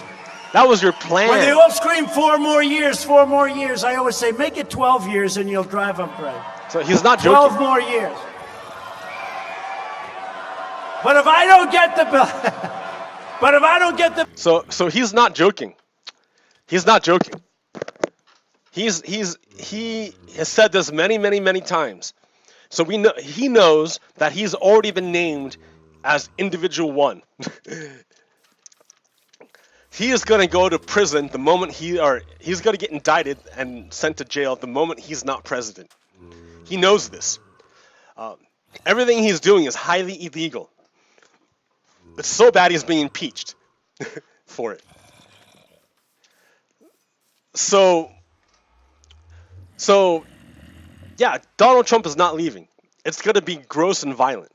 That was your plan. When they all scream 4 more years, 4 more years, I always say make it 12 years and you'll drive them crazy. So he's not 12 joking. more years. But if I don't get the bill, but if I don't get the So he's not joking. He's not joking. He has said this many times. So we know he knows that he's already been named as individual one. He is going to go to prison the moment he's going to get indicted and sent to jail the moment he's not president. He knows this. Everything he's doing is highly illegal. It's so bad he's being impeached for it. So yeah, Donald Trump is not leaving. It's going to be gross and violent.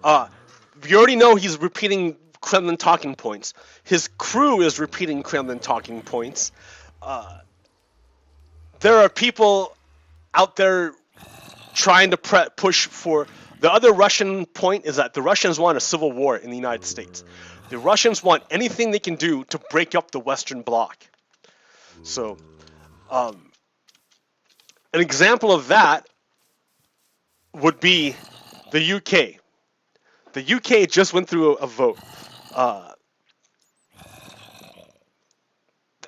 We already know he's repeating Kremlin talking points. His crew is repeating Kremlin talking points. There are people out there trying to push for... The other Russian point is that the Russians want a civil war in the United States. The Russians want anything they can do to break up the Western Bloc. So, an example of that would be the UK. The UK just went through a vote.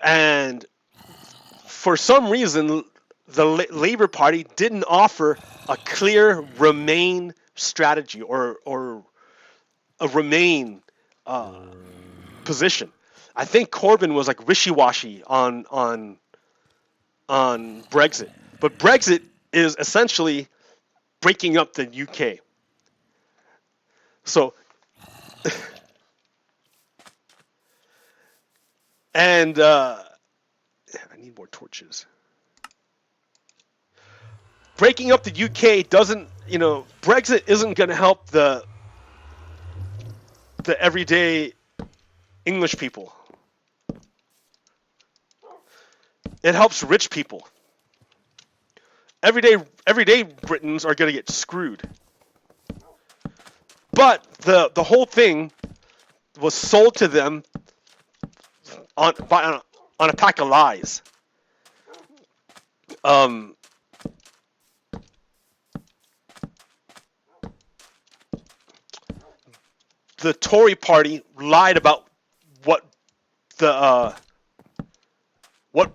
And for some reason, the Labour Party didn't offer a clear Remain strategy or a Remain position. I think Corbyn was like wishy-washy on Brexit. But Brexit is essentially breaking up the UK. So, and I need more torches. Breaking up the UK doesn't, Brexit isn't going to help the everyday English people. It helps rich people. Everyday Britons are going to get screwed. But the whole thing was sold to them on a pack of lies. The Tory party lied about what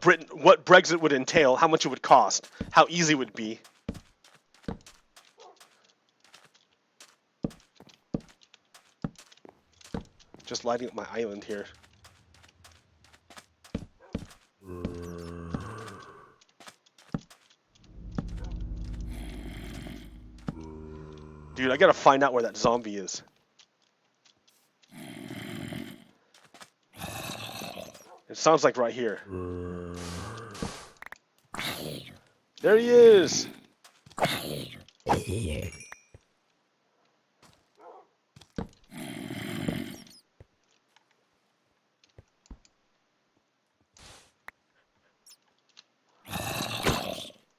Brexit would entail, how much it would cost, how easy it would be. Just lighting up my island here. Dude, I gotta find out where that zombie is. It sounds like right here. There he is!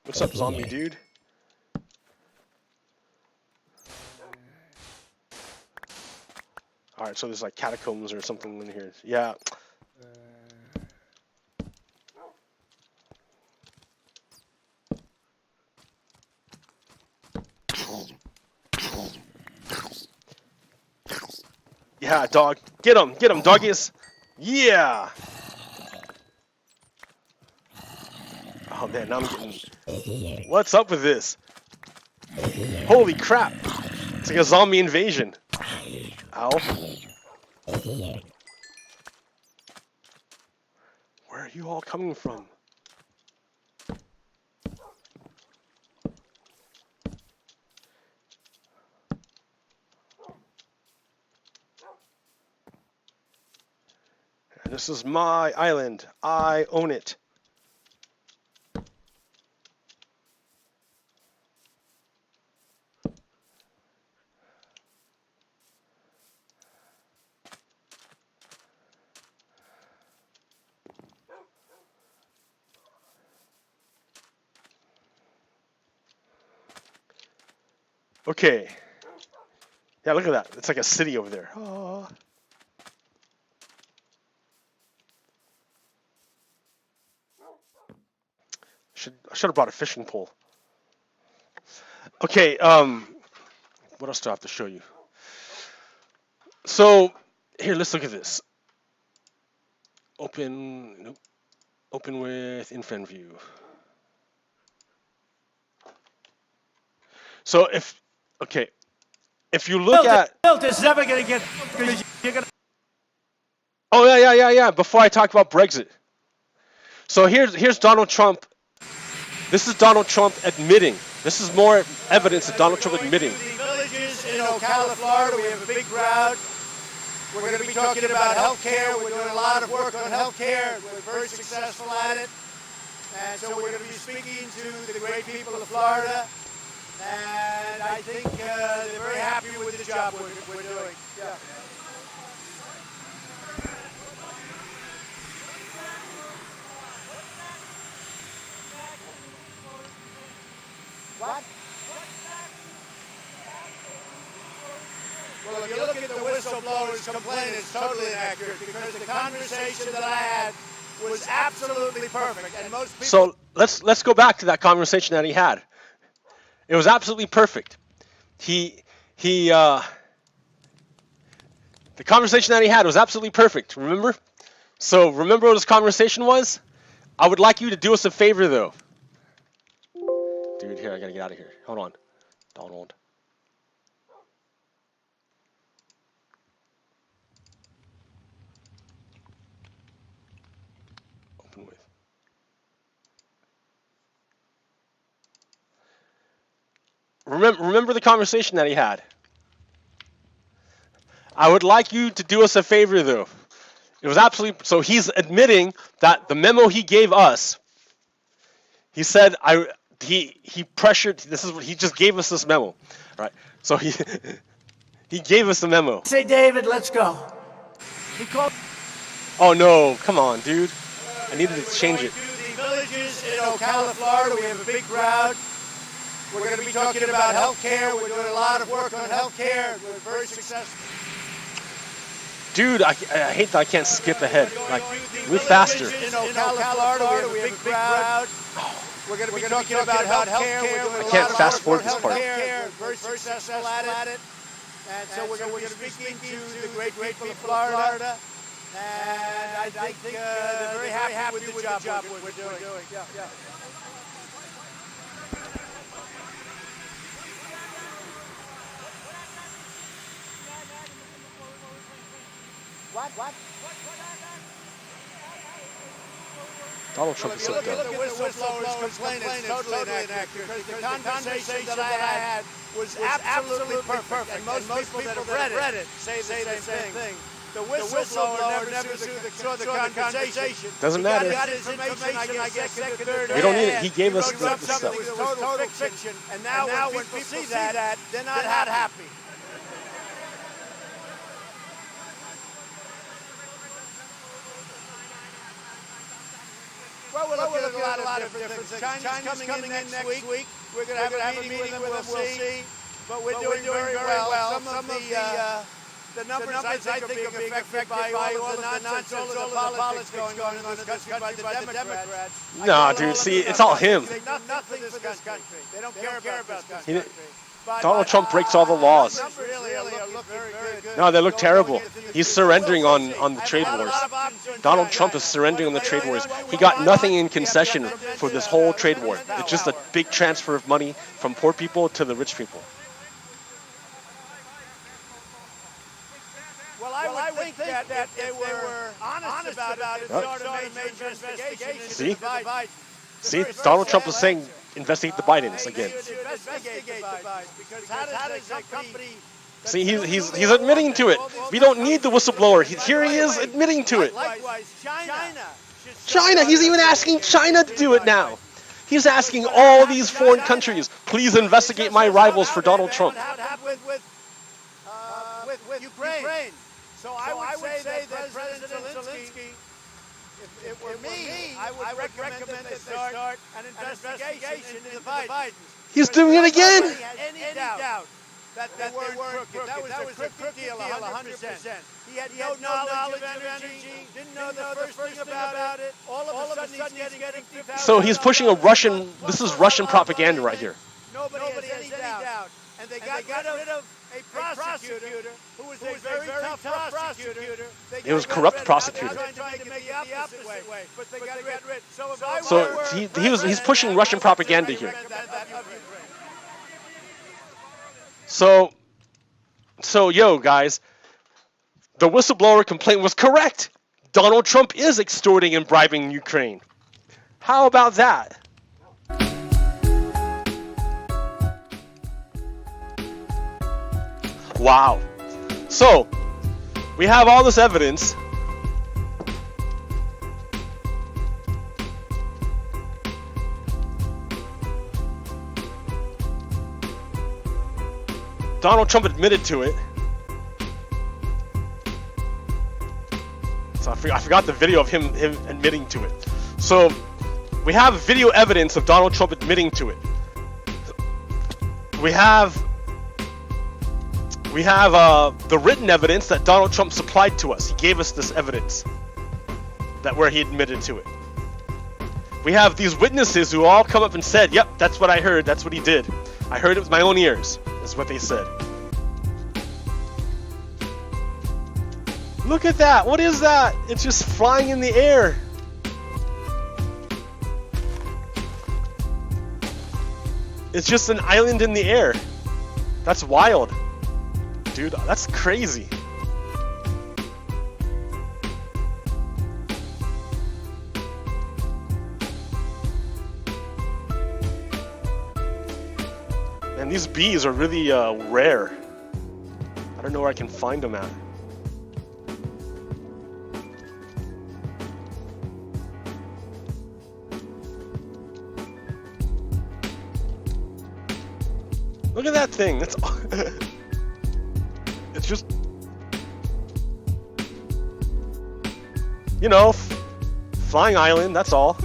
What's up, zombie dude? Alright, so there's like catacombs or something in here. Yeah. Yeah, dog. Get him, doggies. Yeah. Oh man, now I'm getting... What's up with this? Holy crap. It's like a zombie invasion. Ow. Where are you all coming from? This is my island. I own it. Okay. Yeah, look at that. It's like a city over there. Oh. I should have brought a fishing pole. Okay, what else do I have to show you? So, here, let's look at this. Open with infant view. So if you look at It's never gonna get. You're gonna. oh yeah. Before I talk about Brexit, so here's Donald Trump. This is Donald Trump admitting. This is more evidence of Donald Trump admitting. The villages in Ocala, Florida, we have a big crowd. We're going to be talking about healthcare. We're doing a lot of work on healthcare. We're very successful at it. And so we're going to be speaking to the great people of Florida. And I think they're very happy with the job we're doing. Yeah. What? Well, if you look at the whistleblower's complaint, it's totally inaccurate because the conversation that I had was absolutely perfect, and most people. So let's go back to that conversation that he had. It was absolutely perfect. The conversation that he had was absolutely perfect. Remember? So remember what his conversation was? I would like you to do us a favor, though. Dude, here, I gotta get out of here. Hold on. Donald. Open with. Remember the conversation that he had. I would like you to do us a favor, though. It was absolutely... So he's admitting that the memo he gave us, he said, he pressured... This is what he just gave us this memo, right? So he gave us the memo. Say, David, let's go. He called. Oh no! Come on, dude. I needed to change it. The villages in Ocala, Florida, we have a big crowd. We're going to be talking about healthcare. We're doing a lot of work on healthcare. We're very successful. Dude, I hate that I can't skip ahead. Like, move faster. In Ocala, Florida, we have a big crowd. We're going to be talking about healthcare. I can't fast forward this part. We're very successful at it. And so we're going to be speaking to the great people of Florida. And I think they're very happy with the job we're doing. Yeah. What? Donald Trump is so dumb. The whistleblower's complaint is totally inaccurate because the conversation that I had was absolutely perfect. And most people that have read it say the same thing. The whistleblower never saw the conversation. Doesn't matter. He got his information, I guess, second, third. We don't need it. He gave us the stuff. Something that was total fiction. And now when people see that, they're not happy. Well, we're looking at a lot of different things. China's coming in next week. We're going to have a meeting with them, we'll see. But we're doing very well. Some of the numbers I think are being affected by all of the nonsense, all of the politics going on in this country by the Democrats. Nah, dude, see, it's all him. Nothing for this country. They don't care about this country. Donald Trump breaks all the laws. No, they look terrible. He's surrendering on the trade wars. Donald Trump is surrendering on the trade wars. He got nothing in concession for this whole trade war. It's just a big transfer of money from poor people to the rich people. Well, I would think that if they were honest about it, start a major investigation. See, Donald Trump is saying investigate the Bidens again. See, he's admitting to it. We don't need the whistleblower. Here he is admitting to it. China, he's even asking China to do it now. He's asking all these foreign countries, please investigate my rivals for Donald Trump. With Ukraine. So I would say that President Zelensky, if it were me, I would recommend that they start an investigation into the Bidens. He's doing it again. Any doubt that they weren't crooked. That was a crooked deal, 100%. He had no knowledge of energy, didn't know the first thing about it. All of a sudden he's getting $50,000. So he's pushing a Russian. This is Russian propaganda right here. Nobody has any doubt. And they got rid of a prosecutor who was a very tough prosecutor. It was a corrupt prosecutor. Trying to make it the opposite way, but they got rid. So he's pushing Russian propaganda here. So yo guys, the whistleblower complaint was correct. Donald Trump is extorting and bribing Ukraine. How about that? Wow. So, we have all this evidence. Donald Trump admitted to it. So I forgot the video of him admitting to it. So, we have video evidence of Donald Trump admitting to it. We have the written evidence that Donald Trump supplied to us. He gave us this evidence where he admitted to it. We have these witnesses who all come up and said, yep, that's what I heard, that's what he did. I heard it with my own ears, is what they said. Look at that, what is that? It's just flying in the air. It's just an island in the air. That's wild. Dude, that's crazy. And these bees are really rare. I don't know where I can find them at. Look at that thing. That's it's just, you know, flying island, that's all.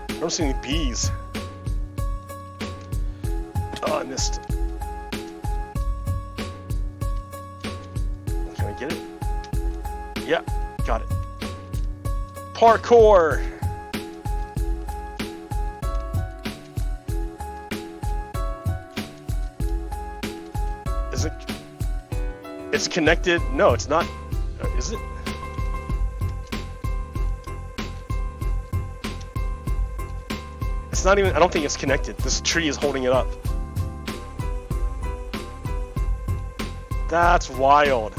I don't see any bees. Oh, I missed it. Can I get it? Yeah, got it. Parkour! Is it? It's connected? No, it's not. Is it? It's not even, I don't think it's connected. This tree is holding it up. That's wild.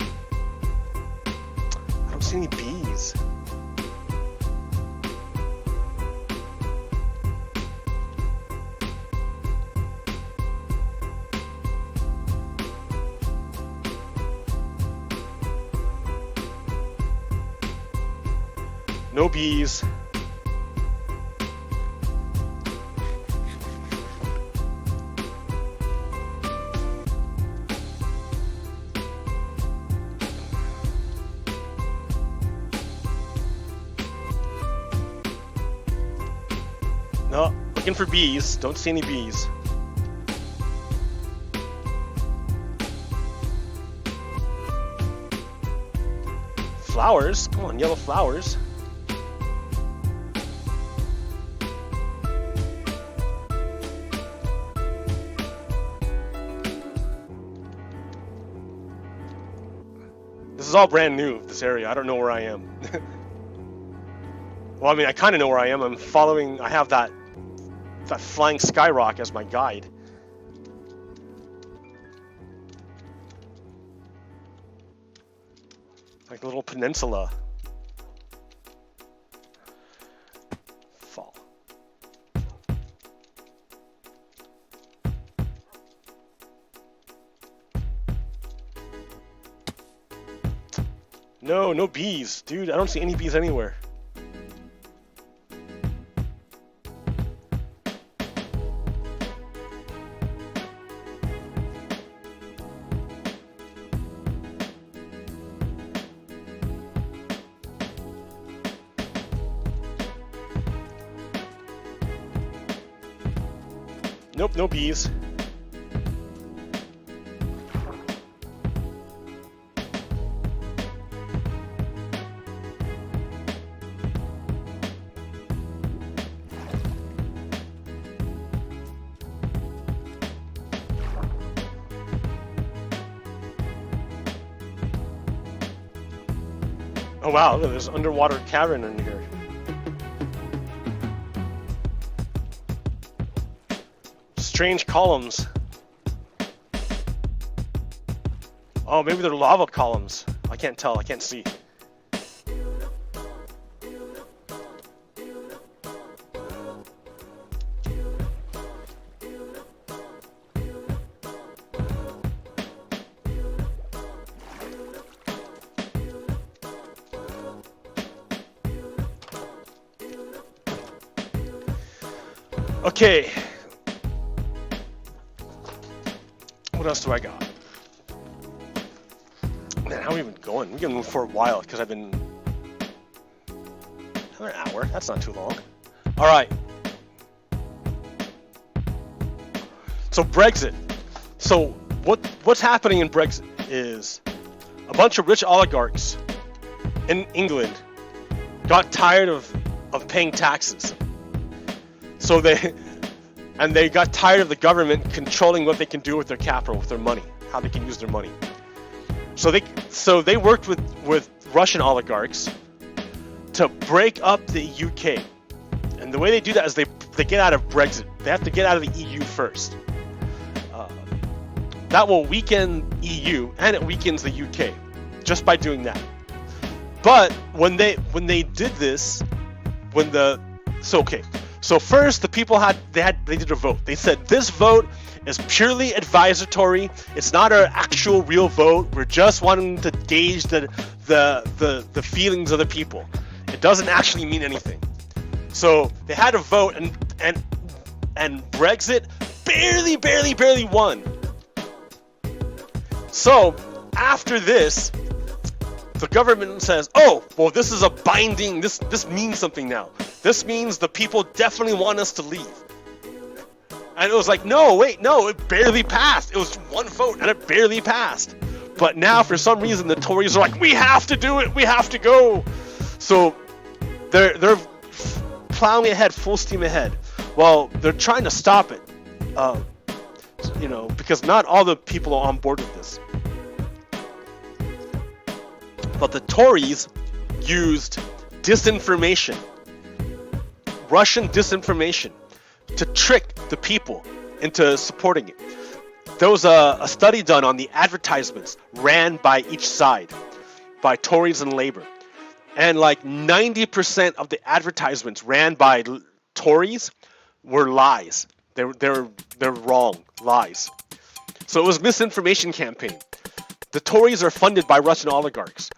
I don't see any bees. No bees. No, looking for bees. Don't see any bees. Flowers? Come on, yellow flowers. This is all brand new, this area. I don't know where I am. Well, I mean, I kind of know where I am. I'm following, I have that flying skyrock as my guide. Like a little peninsula. Fall. No bees. Dude, I don't see any bees anywhere. Nope, no bees. Oh wow, look, there's an underwater cavern in here. Strange columns. Oh, maybe they're lava columns. I can't tell, I can't see. Okay. What else do I got? Man, how are we even going? We're gonna move for a while because I've been another hour. That's not too long. All right. So Brexit. So what's happening in Brexit is a bunch of rich oligarchs in England got tired of paying taxes. So they got tired of the government controlling what they can do with their capital, with their money, how they can use their money. So they worked with Russian oligarchs to break up the UK. And the way they do that is they get out of Brexit. They have to get out of the EU first. That will weaken EU and it weakens the UK just by doing that. But when they did this, So first, the people they did a vote. They said this vote is purely advisory. It's not an actual real vote. We're just wanting to gauge the feelings of the people. It doesn't actually mean anything. So they had a vote, and Brexit barely won. So after this, the government says, "Oh, well, this is a binding. This means something now. This means the people definitely want us to leave." And it was like, no, it barely passed. It was one vote, and it barely passed. But now, for some reason, the Tories are like, "We have to do it. We have to go." So they're plowing ahead, full steam ahead. Well, they're trying to stop it, because not all the people are on board with this. But the Tories used disinformation, Russian disinformation, to trick the people into supporting it. There was a study done on the advertisements ran by each side, by Tories and Labour. And like 90% of the advertisements ran by Tories were lies. They're wrong, lies. So it was a misinformation campaign. The Tories are funded by Russian oligarchs.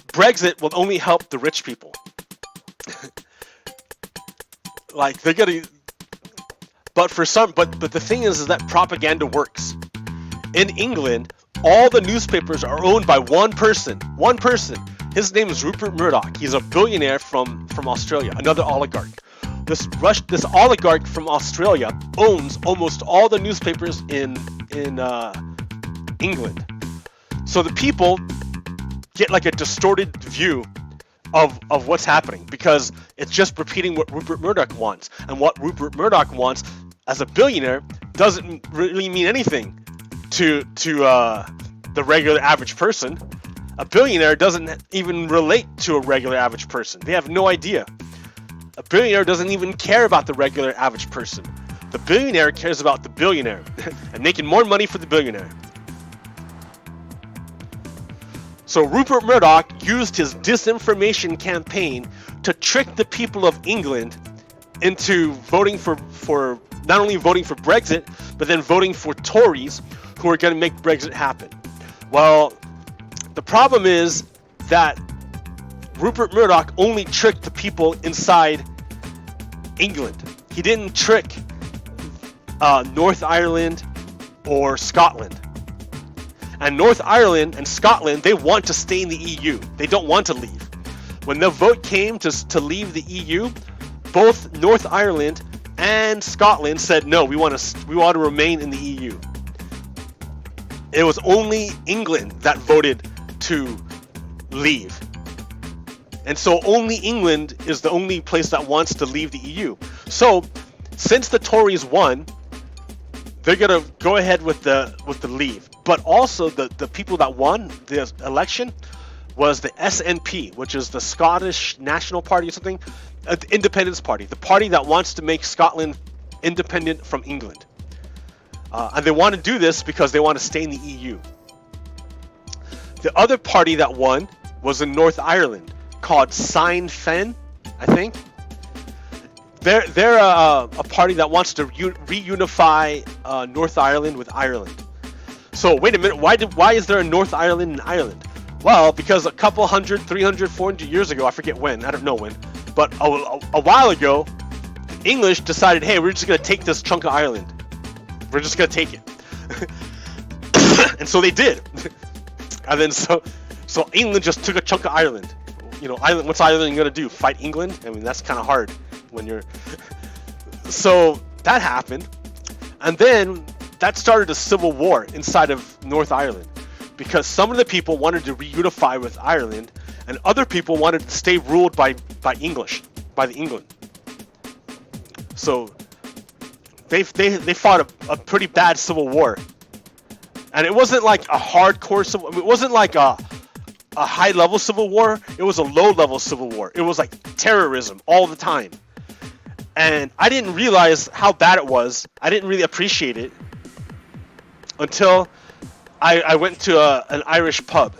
Brexit will only help the rich people. Like they're gonna, but the thing is that propaganda works. In England, all the newspapers are owned by one person. One person. His name is Rupert Murdoch. He's a billionaire from Australia, another oligarch. This oligarch from Australia owns almost all the newspapers in England. So the people get like a distorted view of what's happening because it's just repeating what Rupert Murdoch wants. And what Rupert Murdoch wants as a billionaire doesn't really mean anything to the regular average person. A billionaire doesn't even relate to a regular average person. They have no idea. A billionaire doesn't even care about the regular average person. The billionaire cares about the billionaire and making more money for the billionaire. So Rupert Murdoch used his disinformation campaign to trick the people of England into voting for not only voting for Brexit, but then voting for Tories who are going to make Brexit happen. Well, the problem is that Rupert Murdoch only tricked the people inside England. He didn't trick North Ireland or Scotland. And North Ireland and Scotland, they want to stay in the EU. They don't want to leave. When the vote came to leave the EU, both North Ireland and Scotland said no, we want to remain in the EU. It was only England that voted to leave. And so only England is the only place that wants to leave the EU. So since the Tories won, they're gonna go ahead with the leave. But also the people that won the election was the SNP, which is the Scottish National Party or something, the Independence Party, the party that wants to make Scotland independent from England. And they want to do this because they want to stay in the EU. The other party that won was in North Ireland, called Sinn Féin, I think. They're a party that wants to reunify North Ireland with Ireland. So wait a minute, why is there a North Ireland in Ireland? Well, because a couple 100, 300, 400 years ago, I forget when, I don't know when, but a while ago, English decided, hey, we're just going to take this chunk of Ireland. We're just going to take it. And so they did. And then so England just took a chunk of Ireland. You know, Ireland. What's Ireland going to do? Fight England? I mean, that's kind of hard when you're... So that happened. And then that started a civil war inside of North Ireland. Because some of the people wanted to reunify with Ireland, and other people wanted to stay ruled by English, by the England. So they fought a pretty bad civil war, and it wasn't like a hardcore civil. It wasn't like a high level civil war. It was a low level civil war. It was like terrorism all the time, and I didn't realize how bad it was. I didn't really appreciate it until I went to an Irish pub,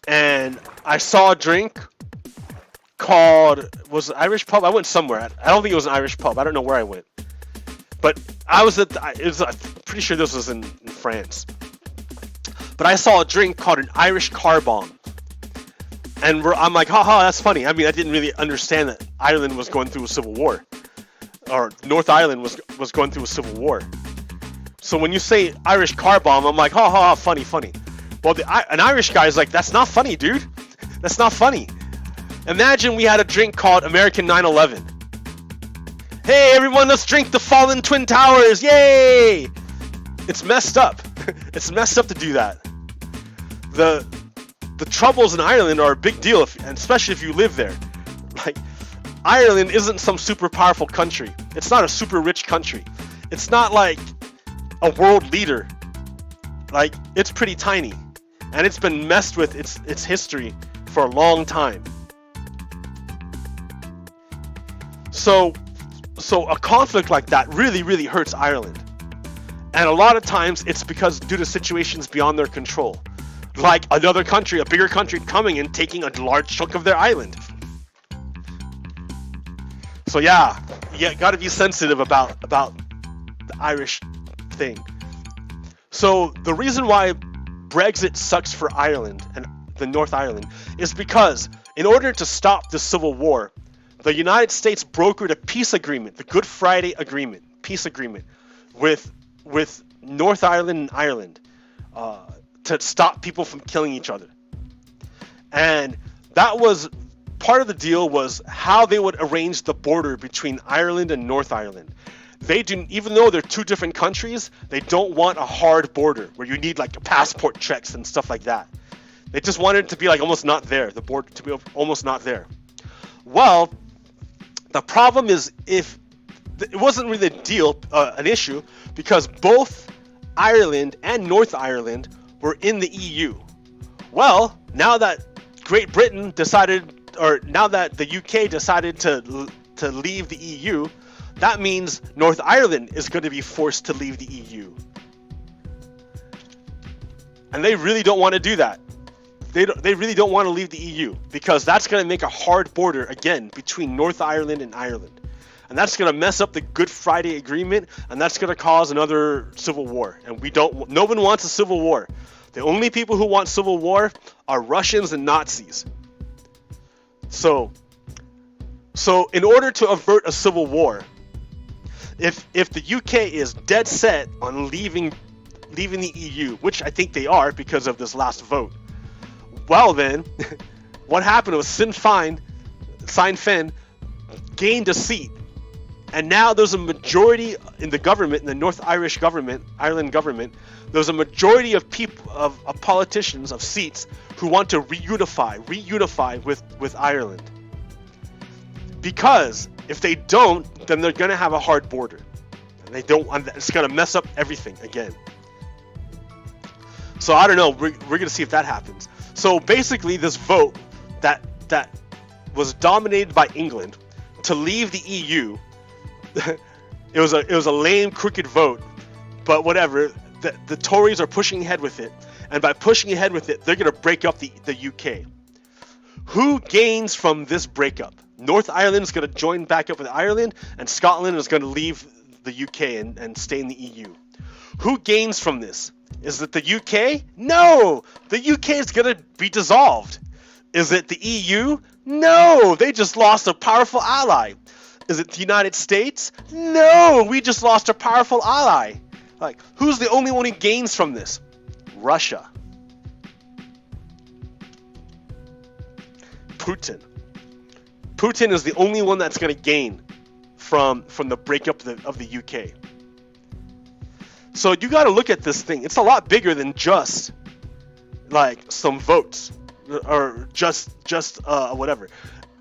and I saw a drink called, was it Irish pub? I went somewhere. I don't think it was an Irish pub. I don't know where I went. But I was I'm pretty sure this was in France. But I saw a drink called an Irish car bomb. And I'm like, haha, that's funny. I mean, I didn't really understand that Ireland was going through a civil war. Or North Ireland was going through a civil war. So when you say Irish car bomb, I'm like, ha ha, funny. Well, an Irish guy is like, that's not funny, dude. That's not funny. Imagine we had a drink called American 9/11. Hey, everyone, let's drink the fallen Twin Towers. Yay! It's messed up. It's messed up to do that. The troubles in Ireland are a big deal, and especially if you live there. Like, Ireland isn't some super powerful country. It's not a super rich country. It's not like a world leader. Like, it's pretty tiny, and it's been messed with its history for a long time. So a conflict like that really hurts Ireland, and a lot of times it's because due to situations beyond their control, like another country, a bigger country, coming and taking a large chunk of their island. So yeah, got to be sensitive about the Irish thing. So the reason why Brexit sucks for Ireland and the North Ireland is because in order to stop the civil war, the United States brokered a peace agreement, the Good Friday Agreement, peace agreement with North Ireland and Ireland to stop people from killing each other. And that was part of the deal, was how they would arrange the border between Ireland and North Ireland. They do, even though they're two different countries, they don't want a hard border where you need like passport checks and stuff like that. They just wanted it to be like almost not there, the border to be almost not there. Well, the problem is, if it wasn't really a deal, an issue, because both Ireland and North Ireland were in the EU. Well, now that Great Britain decided, or now that the UK decided to leave the EU, that means North Ireland is going to be forced to leave the EU. And they really don't want to do that. They really don't want to leave the EU, because that's going to make a hard border again between North Ireland and Ireland. And that's going to mess up the Good Friday Agreement, and that's going to cause another civil war. And no one wants a civil war. The only people who want civil war are Russians and Nazis. So in order to avert a civil war, if the UK is dead set on leaving the EU, which I think they are because of this last vote, well then, what happened was Sinn Féin gained a seat And now there's a majority in the government, in the North Irish government, Ireland government, there's a majority of people, of politicians, of seats, who want to reunify with Ireland. Because if they don't, then they're going to have a hard border. And they don't want that. It's going to mess up everything again. So I don't know. We're going to see if that happens. So basically, this vote that was dominated by England to leave the EU, it was a lame, crooked vote, but whatever. The Tories are pushing ahead with it, and by pushing ahead with it, they're going to break up the UK. Who gains from this breakup? North Ireland is going to join back up with Ireland, and Scotland is going to leave the UK and stay in the EU. Who gains from this? Is it the UK? No! The UK is going to be dissolved. Is it the EU? No! They just lost a powerful ally. Is it the United States? No! We just lost a powerful ally. Like, who's the only one who gains from this? Russia. Putin. Putin is the only one that's going to gain from the breakup of the UK. So you got to look at this thing. It's a lot bigger than just like some votes or just whatever.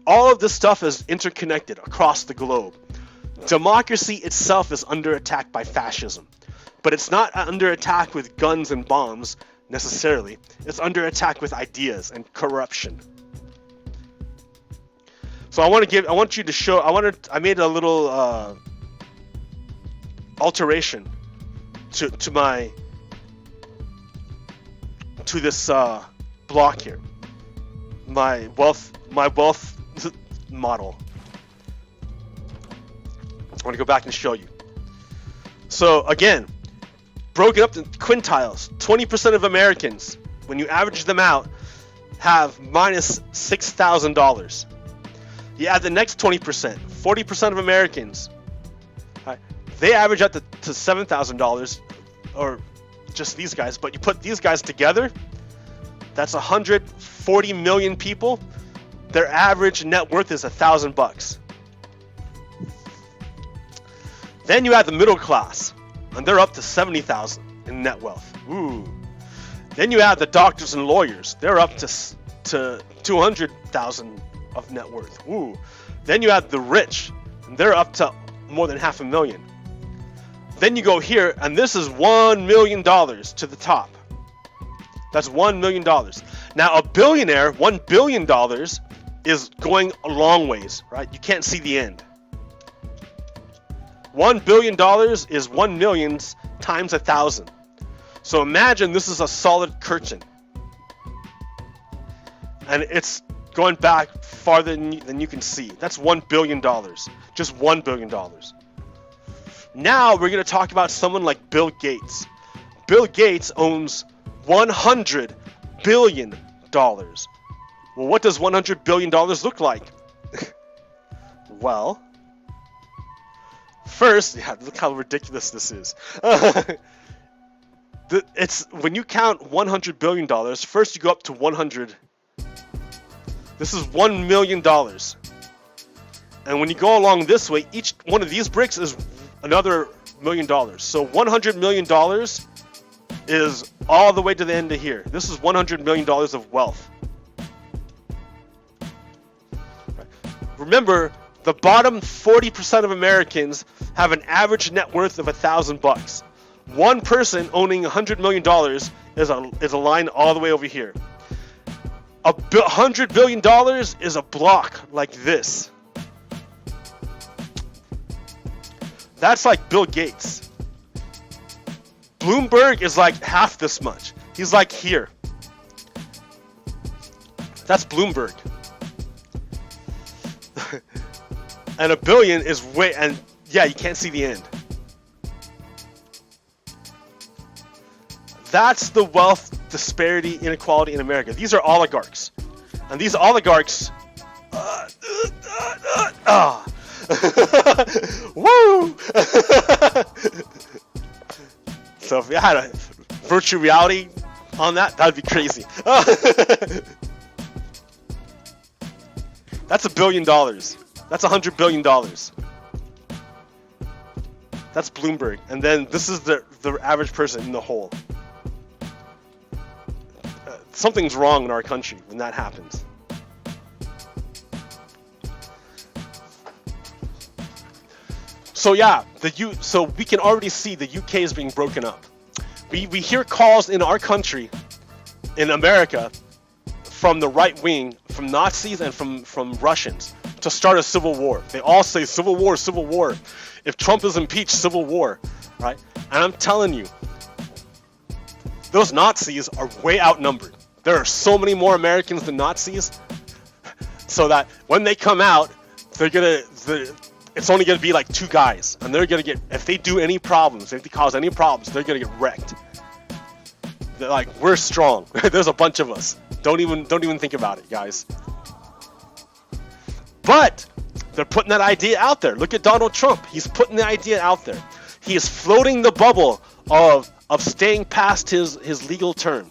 All of this stuff is interconnected across the globe. Democracy itself is under attack by fascism, but it's not under attack with guns and bombs necessarily. It's under attack with ideas and corruption. So I made a little alteration to this block here. My wealth model. I want to go back and show you. So again, broken up to quintiles. 20% of Americans, when you average them out, have minus $6,000. You add the next 20%, 40% of Americans, right, they average out to $7,000, or just these guys, but you put these guys together, that's 140 million people. Their average net worth is $1,000. Then you add the middle class, and they're up to 70,000 in net wealth. Ooh. Then you add the doctors and lawyers, they're up to 200,000 of net worth. Ooh. Then you add the rich, and they're up to more than 500,000. Then you go here, and this is $1 million to the top. That's $1 million. Now a billionaire, $1 billion is going a long ways, right? You can't see the end. $1 billion is 1 million times 1,000. So imagine this is a solid curtain, and it's going back farther than you can see. That's $1 billion. Just $1 billion. Now we're going to talk about someone like Bill Gates. Bill Gates owns $100 billion. Well, what does $100 billion look like? Well, first, yeah, look how ridiculous this is. It's when you count $100 billion, first you go up to 100. This is $1 million. And when you go along this way, each one of these bricks is another $1 million. So $100 million is all the way to the end of here. This is $100 million of wealth. Remember, the bottom 40% of Americans have an average net worth of $1,000. One person owning $100 million is a line all the way over here. $100 billion is a block like this. That's like Bill Gates. Bloomberg is like half this much. He's like here. That's Bloomberg. And $1 billion is way, and yeah, you can't see the end. That's the wealth disparity inequality in America. These are oligarchs. And these oligarchs woo! So if we had a virtual reality on that, that'd be crazy. That's $1 billion. That's $100 billion. That's Bloomberg. And then this is the average person in the whole. Something's wrong in our country when that happens. So yeah, so we can already see the UK is being broken up. We hear calls in our country, in America, from the right wing, from Nazis and from Russians, to start a civil war. They all say civil war, civil war. If Trump is impeached, civil war, right? And I'm telling you, those Nazis are way outnumbered. There are so many more Americans than Nazis, so that when they come out, it's only gonna be like 2 guys, and they're gonna get, if they do any problems, if they cause any problems, they're gonna get wrecked. They're like, we're strong. There's a bunch of us. Don't even think about it, guys. But they're putting that idea out there. Look at Donald Trump. He's putting the idea out there. He is floating the bubble of staying past his legal term.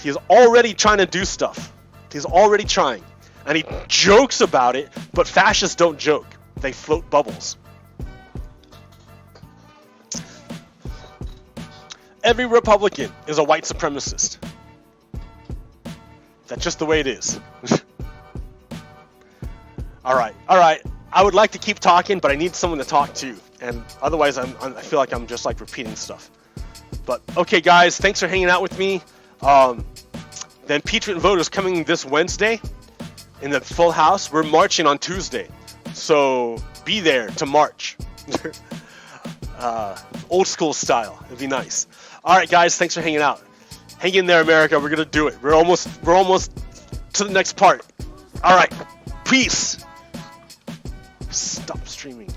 He's already trying to do stuff. He's already trying. And he jokes about it, but fascists don't joke. They float bubbles. Every Republican is a white supremacist. That's just the way it is. All right. I would like to keep talking, but I need someone to talk to, and otherwise I feel like I'm just like repeating stuff. But okay, guys, thanks for hanging out with me. The impeachment vote is coming this Wednesday in the full house. We're marching on Tuesday, so be there to march. Old school style. It'd be nice. All right, guys, thanks for hanging out. Hang in there, America. We're gonna do it. We're almost to the next part. All right, peace. Stop streaming.